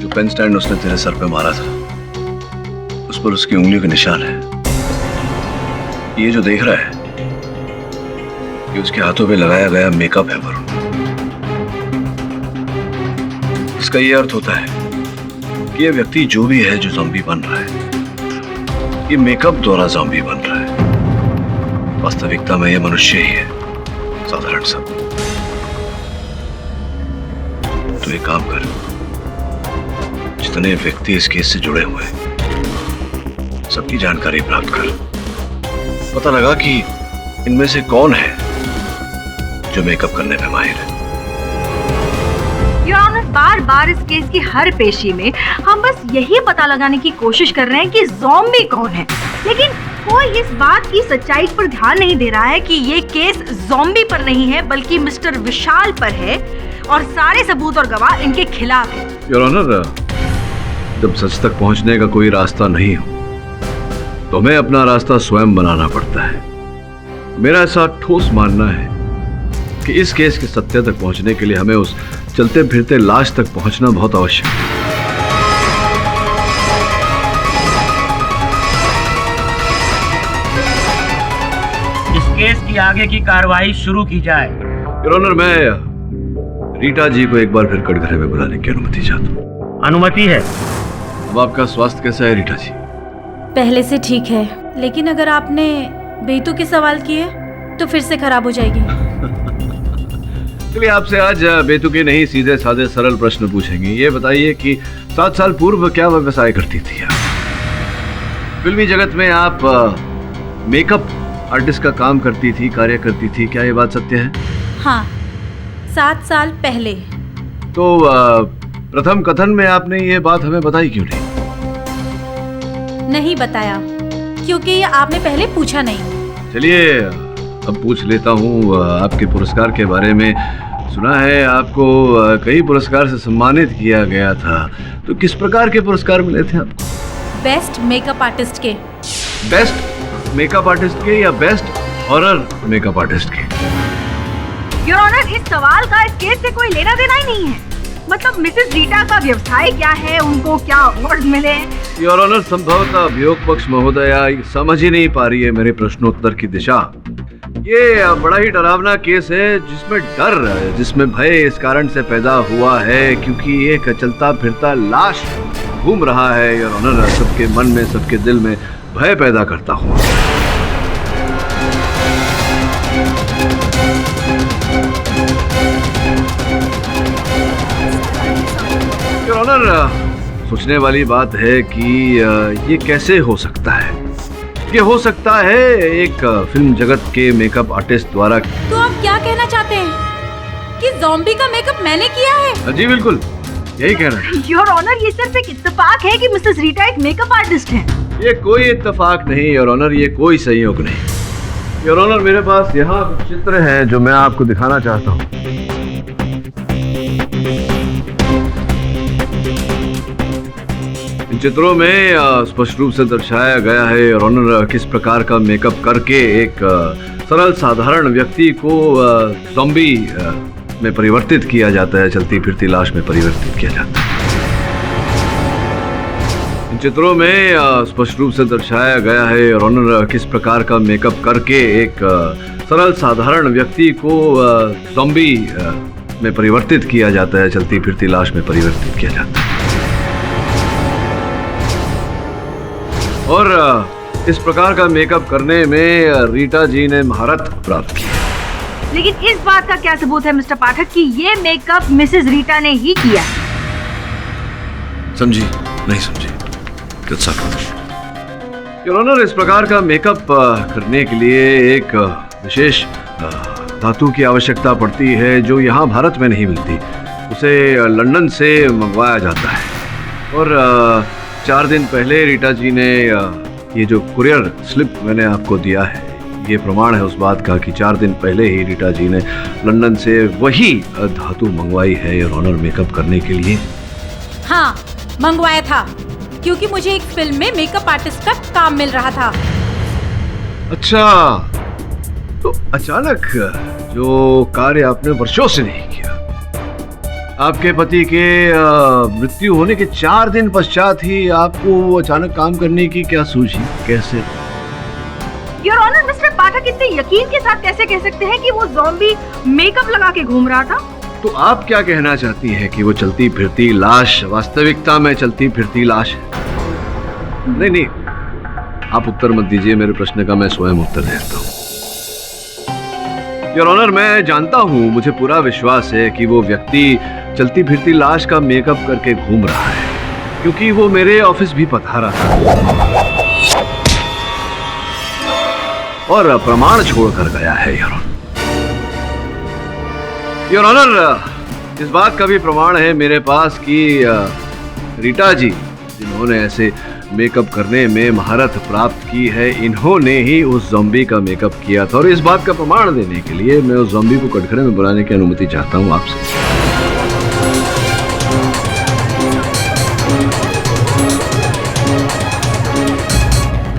जो पेन स्टैंड उसने तेरे सर पे मारा था उस पर उसकी उंगलियों के निशान है। ये जो देख रहा है ये उसके हाथों पे लगाया गया मेकअप है वरुण। इसका ये अर्थ होता है कि ये व्यक्ति जो भी है जो ज़ॉम्बी बन रहा है, ये मेकअप द्वारा ज़ॉम्बी बन रहा है। वास्तविकता में ये मनुष्य ही है, साधारण सा। तो एक काम कर, जितने व्यक्ति इस केस से जुड़े हुए हैं सबकी जानकारी प्राप्त कर, पता लगा कि इनमें से कौन है जो मेकअप करने में माहिर है। योर ऑनर, बार बार इस केस की हर पेशी में हम बस यही पता लगाने की कोशिश कर रहे हैं कि ज़ॉम्बी कौन है, लेकिन कोई इस बात की सच्चाई पर ध्यान नहीं दे रहा है कि ये केस ज़ॉम्बी पर नहीं है बल्कि मिस्टर विशाल पर है और सारे सबूत और गवाह इनके खिलाफ है। योर ऑनर, जब सच तक पहुंचने का कोई रास्ता नहीं हो तो हमें अपना रास्ता स्वयं बनाना पड़ता है। मेरा ऐसा ठोस मानना है कि इस केस के सत्य तक पहुंचने के लिए हमें उस चलते फिरते लाश तक पहुंचना बहुत आवश्यक है। इस केस की आगे की कार्रवाई शुरू की जाए। योर ऑनर, मैं रीटा जी को एक बार फिर कटघरे में बुलाने की अनुमति चाहता हूँ। अनुमति है। अब आपका स्वास्थ्य कैसा है रीटा जी? पहले से ठीक है, लेकिन अगर आपने बेतु के सवाल किए तो फिर से खराब हो जाएगी। चलिए आपसे आज बेतुके नहीं सीधे साधे सरल प्रश्न पूछेंगे। ये बताइए कि 7 साल पूर्व क्या व्यवसाय करती थी आप? फिल्मी जगत में आप मेकअप आर्टिस्ट का काम करती थी, कार्य करती थी, क्या ये बात सत्य है? हाँ, 7 साल पहले। तो प्रथम कथन में आपने ये बात हमें बताई क्यों नहीं? नहीं बताया क्योंकि ये आपने पहले पूछा नहीं। चलिए अब पूछ लेता हूँ आपके पुरस्कार के बारे में। सुना है आपको कई पुरस्कार से सम्मानित किया गया था, तो किस प्रकार के पुरस्कार मिले थे आपको? बेस्ट मेकअप आर्टिस्ट के। बेस्ट मेकअप आर्टिस्ट के या बेस्ट हॉरर मेकअप आर्टिस्ट के? योर ऑनर, इस सवाल का इस केस से कोई लेना देना ही नहीं है। मतलब मिसेस रीटा का व्यवसाय क्या है, उनको क्या अवार्ड मिले? योर ऑनर, संभवतः अभियोग पक्ष महोदया समझ ही नहीं पा रही है मेरे प्रश्नोत्तर की दिशा। ये बड़ा ही डरावना केस है जिसमें डर, जिसमें भय इस कारण से पैदा हुआ है क्योंकि एक चलता फिरता लाश घूम रहा है। योर ऑनर, सबके मन में, सबके दिल में भय पैदा करता हुआ। योर ऑनर, सोचने वाली बात है कि ये कैसे हो सकता है? ये हो सकता है एक फिल्म जगत के मेकअप आर्टिस्ट द्वारा। तो आप क्या कहना चाहते हैं कि ज़ॉम्बी का मेकअप मैंने किया है? जी बिल्कुल, यही कह रहे हैं। योर ऑनर, ये सिर्फ एक इत्तेफाक है कि मिसेस रीटा एक मेकअप आर्टिस्ट हैं। ये कोई इत्तेफाक नहीं योर ऑनर, ये कोई संयोग नहीं। योर ऑनर, मेरे पास यहाँ कुछ चित्र हैं जो मैं आपको दिखाना चाहता हूँ। इन चित्रों में स्पष्ट रूप से दर्शाया गया है योर ऑनर किस प्रकार का मेकअप करके एक सरल साधारण व्यक्ति को ज़ॉम्बी में परिवर्तित किया जाता है, चलती फिरती लाश में परिवर्तित किया जाता है। इन चित्रों में स्पष्ट रूप से दर्शाया गया है योर ऑनर किस प्रकार का मेकअप करके एक सरल साधारण व्यक्ति को ज़ॉम्बी में परिवर्तित किया जाता है, चलती फिरती लाश में परिवर्तित किया जाता है। और इस प्रकार का मेकअप करने में रीटा जी ने महारत प्राप्त की। लेकिन इस बात का क्या सबूत है मिस्टर पाठक कि ये मेकअप मिसेस रीटा ने ही किया? समझी नहीं समझी? योर ऑनर, इस प्रकार का मेकअप करने के लिए एक विशेष धातु की आवश्यकता पड़ती है जो यहाँ भारत में नहीं मिलती। उसे लंदन से मंगवाया जाता है। और 4 दिन पहले रीटा जी ने ये जो कुरियर स्लिप मैंने आपको दिया है, ये प्रमाण है उस बात का कि 4 दिन पहले ही रीटा जी ने लंदन से वही धातु मंगवाई है योर ऑनर मेकअप करने के लिए। हाँ, मंगवाया था क्योंकि मुझे एक फिल्म में मेकअप आर्टिस्ट का काम मिल रहा था। अच्छा, तो अचानक जो कार्य आपने वर्षों से नहीं किया, आपके पति के मृत्यु होने के 4 दिन पश्चात ही आपको अचानक काम करने की क्या सूझी? कैसे? योर ऑनर, मिस्टर पाठक इतने यकीन के साथ कैसे कह सकते हैं कि वो ज़ॉम्बी मेकअप लगा के घूम रहा था? तो आप क्या कहना चाहती हैं कि वो चलती फिरती लाश वास्तविकता में चलती फिरती लाश है? नहीं, आप उत्तर मत दीजिए, मेरे प्रश्न का मैं स्वयं उत्तर देता हूँ। योर ऑनर, मैं जानता हूँ, मुझे पूरा विश्वास है कि वो व्यक्ति चलती फिरती लाश का मेकअप करके घूम रहा है क्योंकि वो मेरे ऑफिस भी पधारा था और प्रमाण छोड़कर गया है। योर ऑनर, इस बात का भी प्रमाण है मेरे पास कि रीटा जी जिन्होंने ऐसे मेकअप करने में महारत प्राप्त की है, इन्होंने ही उस ज़ॉम्बी का मेकअप किया था। और इस बात का प्रमाण देने के लिए मैं उस ज़ॉम्बी को कटघरे में बुलाने की अनुमति चाहता हूँ आपसे।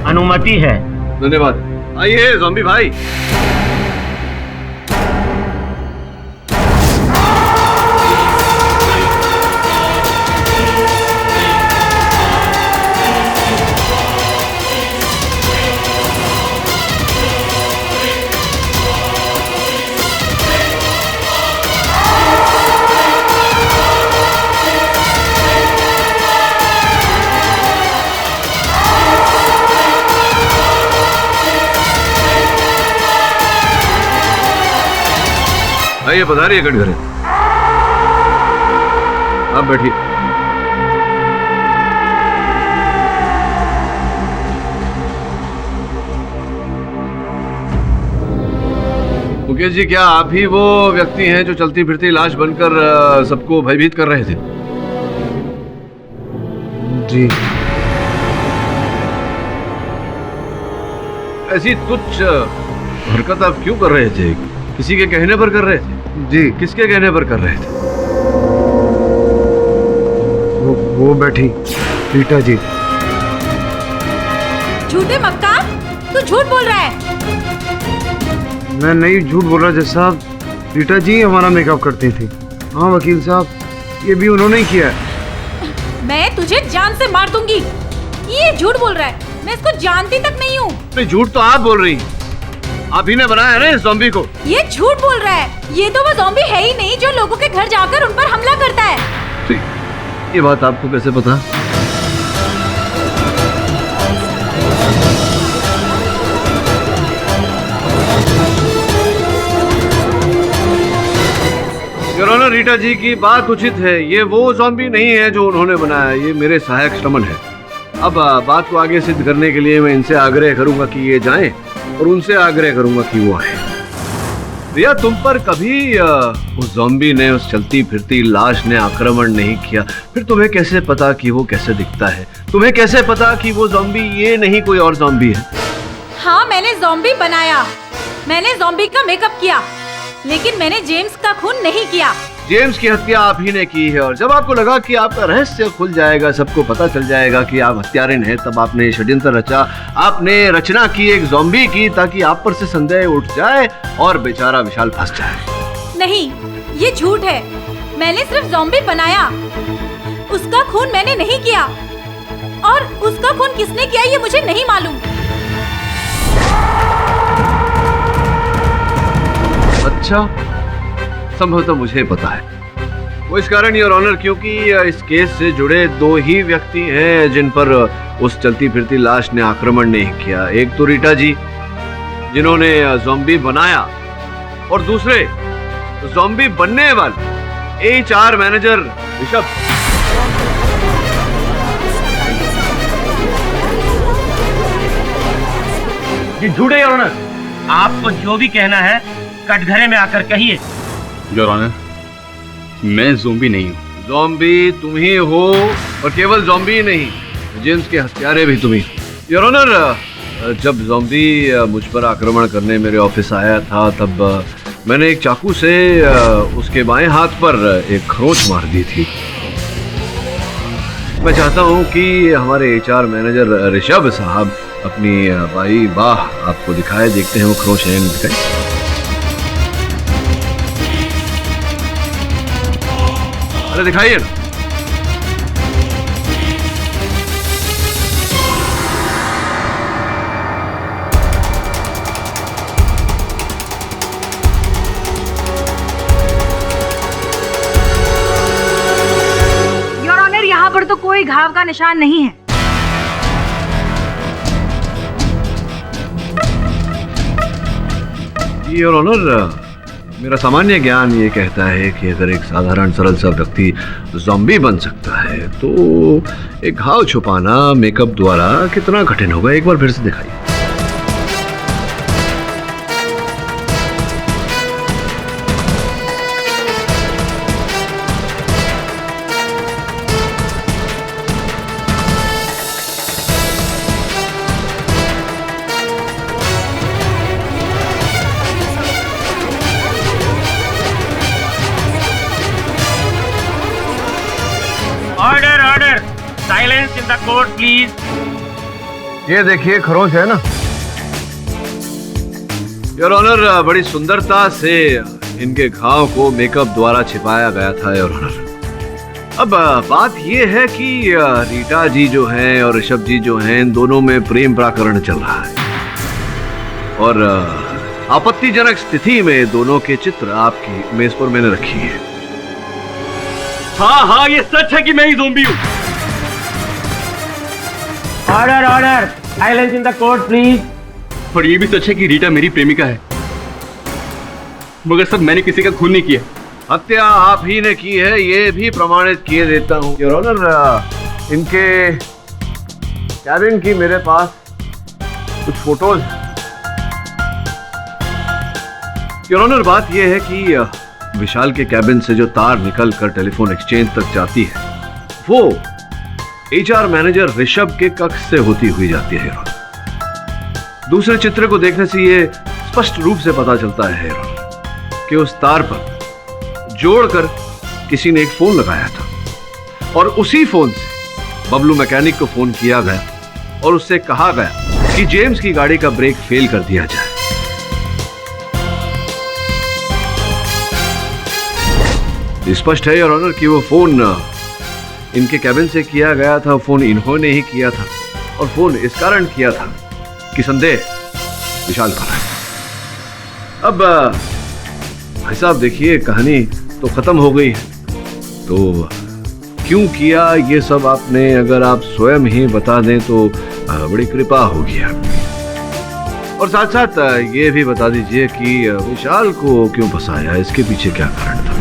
अनुमति है। धन्यवाद। आइए ज़ॉम्बी भाई। आइए पधारिए कटघरे। आप बैठिए। मुकेश जी, क्या आप ही वो व्यक्ति हैं जो चलती फिरती लाश बनकर सबको भयभीत कर रहे थे? जी। ऐसी तुच्छ हरकत आप क्यों कर रहे थे? किसी के कहने पर कर रहे थे? जी। किसके कहने पर कर रहे थे? वो बैठी रीटा जी। झूठे मक्कार, तू झूठ बोल रहा है। मैं नहीं झूठ बोल रहा जज साहब, रीटा जी हमारा मेकअप करती थी। हाँ वकील साहब, ये भी उन्होंने ही किया है। मैं तुझे जान से मार दूंगी। ये झूठ बोल रहा है, मैं इसको जानती तक नहीं हूँ। नहीं, झूठ तो आप बोल रही हैं। आप ही ने बनाया है ना इस ज़ॉम्बी को। ये झूठ बोल रहा है। ये तो वो ज़ॉम्बी है ही नहीं जो लोगों के घर जाकर उन पर हमला करता है। तो ये बात आपको कैसे पता? योर ऑनर, रीटा जी की बात उचित है। ये वो ज़ॉम्बी नहीं है जो उन्होंने बनाया, ये मेरे सहायक श्रमण है। अब बात को आगे सिद्ध करने के लिए मैं इनसे आग्रह करूंगा कि ये जाएं और उनसे आग्रह करूंगा कि वो आए। रिया, तुम पर कभी उस ज़ॉम्बी ने, उस चलती फिरती लाश ने आक्रमण नहीं किया। फिर तुम्हें कैसे पता कि वो कैसे दिखता है? तुम्हें कैसे पता कि वो ज़ॉम्बी ये नहीं कोई और ज़ॉम्बी है? हाँ, मैंने ज़ॉम्बी बनाया। मैंने ज़ॉम्बी का मेकअप किया, लेकिन मैंने जेम्स का खून नहीं किया। जेम्स की हत्या आप ही ने की है, और जब आपको लगा कि आपका रहस्य खुल जाएगा, सबको पता चल जाएगा कि आप हत्यारिन हैं, तब आपने षड्यंत्र रचा। आपने रचना की एक ज़ॉम्बी की, ताकि आप पर से संदेह उठ जाए और बेचारा विशाल फंस जाए। नहीं, ये झूठ है। मैंने सिर्फ ज़ॉम्बी बनाया, उसका खून मैंने नहीं किया। और उसका खून किसने किया ये मुझे नहीं मालूम। अच्छा, संभवतः मुझे पता है। वो इस कारण, योर ऑनर, क्योंकि इस केस से जुड़े दो ही व्यक्ति हैं जिन पर उस चलती फिरती लाश ने आक्रमण नहीं किया। एक तो रीटा जी, जिन्होंने ज़ॉम्बी बनाया, और दूसरे ज़ॉम्बी बनने वाले HR मैनेजर ऋषभ। ये झूठे योर ऑनर। आपको जो भी कहना है कटघरे में आकर कहिए। योर ऑनर, मैं ज़ॉम्बी नहीं हूँ। ज़ॉम्बी तुम ही हो, और केवल ज़ॉम्बी नहीं, जेम्स के हत्यारे भी तुम ही। योर ऑनर, जब ज़ॉम्बी मुझ पर आक्रमण करने मेरे ऑफिस आया था, तब मैंने एक चाकू से उसके बाएं हाथ पर एक खरोंच मार दी थी। मैं चाहता हूँ कि हमारे HR मैनेजर ऋषभ साहब अपनी बाई बाह आपको दिखाए। देखते हैं वो खरोंच है नहीं दिखाई। अरे दिखाइए ना। योर ऑनर, यहाँ पर तो कोई घाव का निशान नहीं है। योर ऑनर, मेरा सामान्य ज्ञान ये कहता है कि अगर एक साधारण सरल सा व्यक्ति ज़ॉम्बी बन सकता है, तो एक घाव छुपाना मेकअप द्वारा कितना कठिन होगा। एक बार फिर से दिखाइए। Order order, silence in the court please. ये देखिए खरोंच है ना। योर ऑनर, बड़ी सुंदरता से इनके घाव को मेकअप द्वारा छिपाया गया था योर ऑनर। अब बात ये है कि रीटा जी जो हैं और ऋषभ जी जो हैं, इन दोनों में प्रेम प्रकरण चल रहा है, और आपत्तिजनक स्थिति में दोनों के चित्र आपकी मेज पर मैंने रखी है। हाँ हाँ, ये सच है कि मैं ही ज़ॉम्बी हूँ। Order order, silence in the court please. और ये भी सच है कि रीटा मेरी प्रेमिका है। मगर सर मैंने किसी का खून नहीं किया। हत्या आप ही ने की है, ये भी प्रमाणित किए देता हूँ। योर ऑनर, इनके कैबिन की मेरे पास कुछ फोटोज हैं। योर ऑनर, बात यह है कि विशाल के कैबिन से जो तार निकल कर टेलीफोन एक्सचेंज तक जाती है वो HR मैनेजर ऋषभ के कक्ष से होती हुई जाती है। योर ऑनर, दूसरे चित्र को देखने से ये स्पष्ट रूप से पता चलता है योर ऑनर कि उस तार पर जोड़कर किसी ने एक फोन लगाया था और उसी फोन से बबलू मैकेनिक को फोन किया गया और उससे कहा गया कि जेम्स की गाड़ी का ब्रेक फेल कर दिया जाए। स्पष्ट है योर ऑनर कि वो फोन इनके कैबिन से किया गया था, फोन इन्होंने ही किया था और फोन इस कारण किया था कि संदेह विशाल पर है। अब भाई साहब देखिए, कहानी तो खत्म हो गई है, तो क्यों किया ये सब आपने अगर आप स्वयं ही बता दें तो बड़ी कृपा होगी आपकी। और साथ साथ ये भी बता दीजिए कि विशाल को क्यों फंसाया, इसके पीछे क्या कारण था?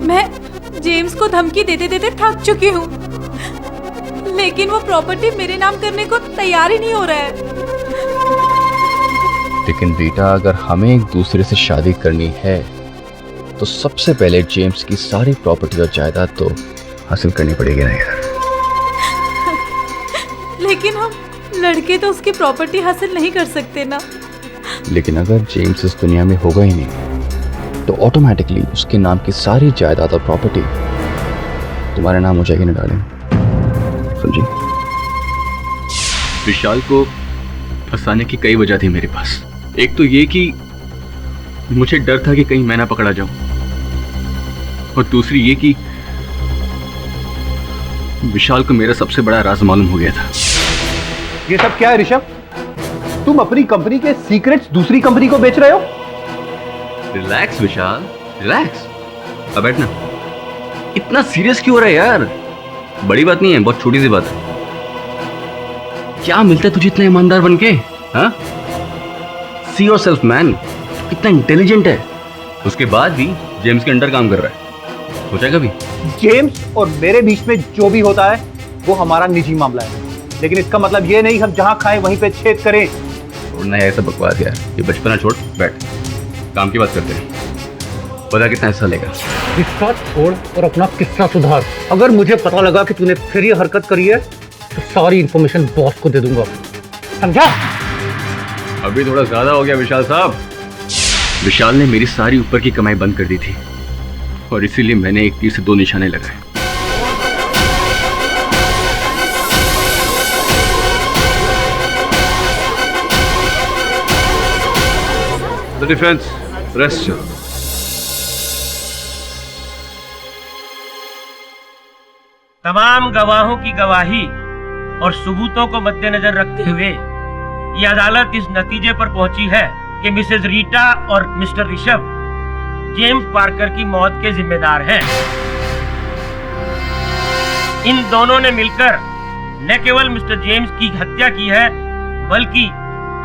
मैं जेम्स को धमकी देते देते थक चुकी हूँ, लेकिन वो प्रॉपर्टी मेरे नाम करने को तैयार ही नहीं हो रहा है। लेकिन बेटा, अगर हमें एक दूसरे से शादी करनी है तो सबसे पहले जेम्स की सारी प्रॉपर्टी और जायदाद तो हासिल करनी पड़ेगी ना यार। लेकिन हम लड़के तो उसकी प्रॉपर्टी हासिल नहीं कर सकते ना। लेकिन अगर जेम्स इस दुनिया में होगा ही नहीं तो ऑटोमेटिकली उसके नाम की सारी जायदाद और प्रॉपर्टी तुम्हारे नाम हो जाएगी ना डार्लिंग, समझी? विशाल को फंसाने की कई वजह थी मेरे पास। एक तो ये कि मुझे डर था कि कहीं मैं ना पकड़ा जाऊं, और दूसरी ये कि विशाल को मेरा सबसे बड़ा राज मालूम हो गया था। ये सब क्या है ऋषभ? तुम अपनी कंपनी के सीक्रेट्स दूसरी कंपनी को बेच रहे हो? रिलैक्स विशाल, रिलैक्स। अब बैठना। इतना सीरियस क्यों हो रहा है यार? बड़ी बात नहीं है, बहुत छोटी सी बात है। क्या मिलता है तुझे इतना ईमानदार बनके? हाँ? सी योरसेल्फ मैन, कितना इंटेलिजेंट है। उसके बाद भी जेम्स के अंडर काम कर रहा है, हो जाएगा भी। जेम्स और मेरे बीच में जो भी होता है वो हमारा निजी मामला है, लेकिन इसका मतलब ये नहीं हम जहां खाएं वहीं पे छेद करें। छोड़ना है ऐसा बकवास यार, ये बचपना छोड़, बैठ काम की बात करते हैं। पता कितना हिस्सा लेगा? किस्सा छोड़ और अपना किस्सा सुधार। अगर मुझे पता लगा कि तूने फिर ये हरकत करी है तो सारी इंफॉर्मेशन बॉस को दे दूंगा, समझा? अभी थोड़ा ज्यादा हो गया विशाल साहब। विशाल ने मेरी सारी ऊपर की कमाई बंद कर दी थी और इसीलिए मैंने एक तीर से दो निशाने लगाए। The defense, rest. तमाम गवाहों की गवाही और सबूतों को मद्देनजर रखते हुए ये अदालत इस नतीजे पर पहुंची है कि मिसेज रीटा और मिस्टर ऋषभ जेम्स पार्कर की मौत के जिम्मेदार हैं। इन दोनों ने मिलकर न केवल मिस्टर जेम्स की हत्या की है, बल्कि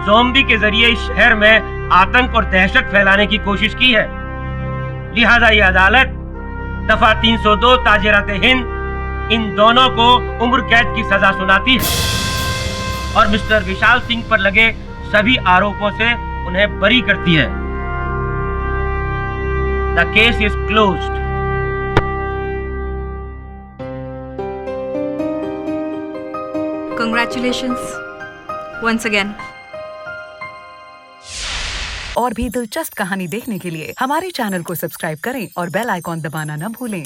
ज़ॉम्बी के जरिए इस शहर में आतंक और दहशत फैलाने की कोशिश की है। लिहाजा ये अदालत दफा 302 ताजिरात-ए-हिंद इन दोनों को उम्र कैद की सजा सुनाती है और मिस्टर विशाल सिंह पर लगे सभी आरोपों से उन्हें बरी करती है। The case is closed. Congratulations once again. और भी दिलचस्प कहानी देखने के लिए हमारे चैनल को सब्सक्राइब करें और बेल आइकॉन दबाना न भूलें।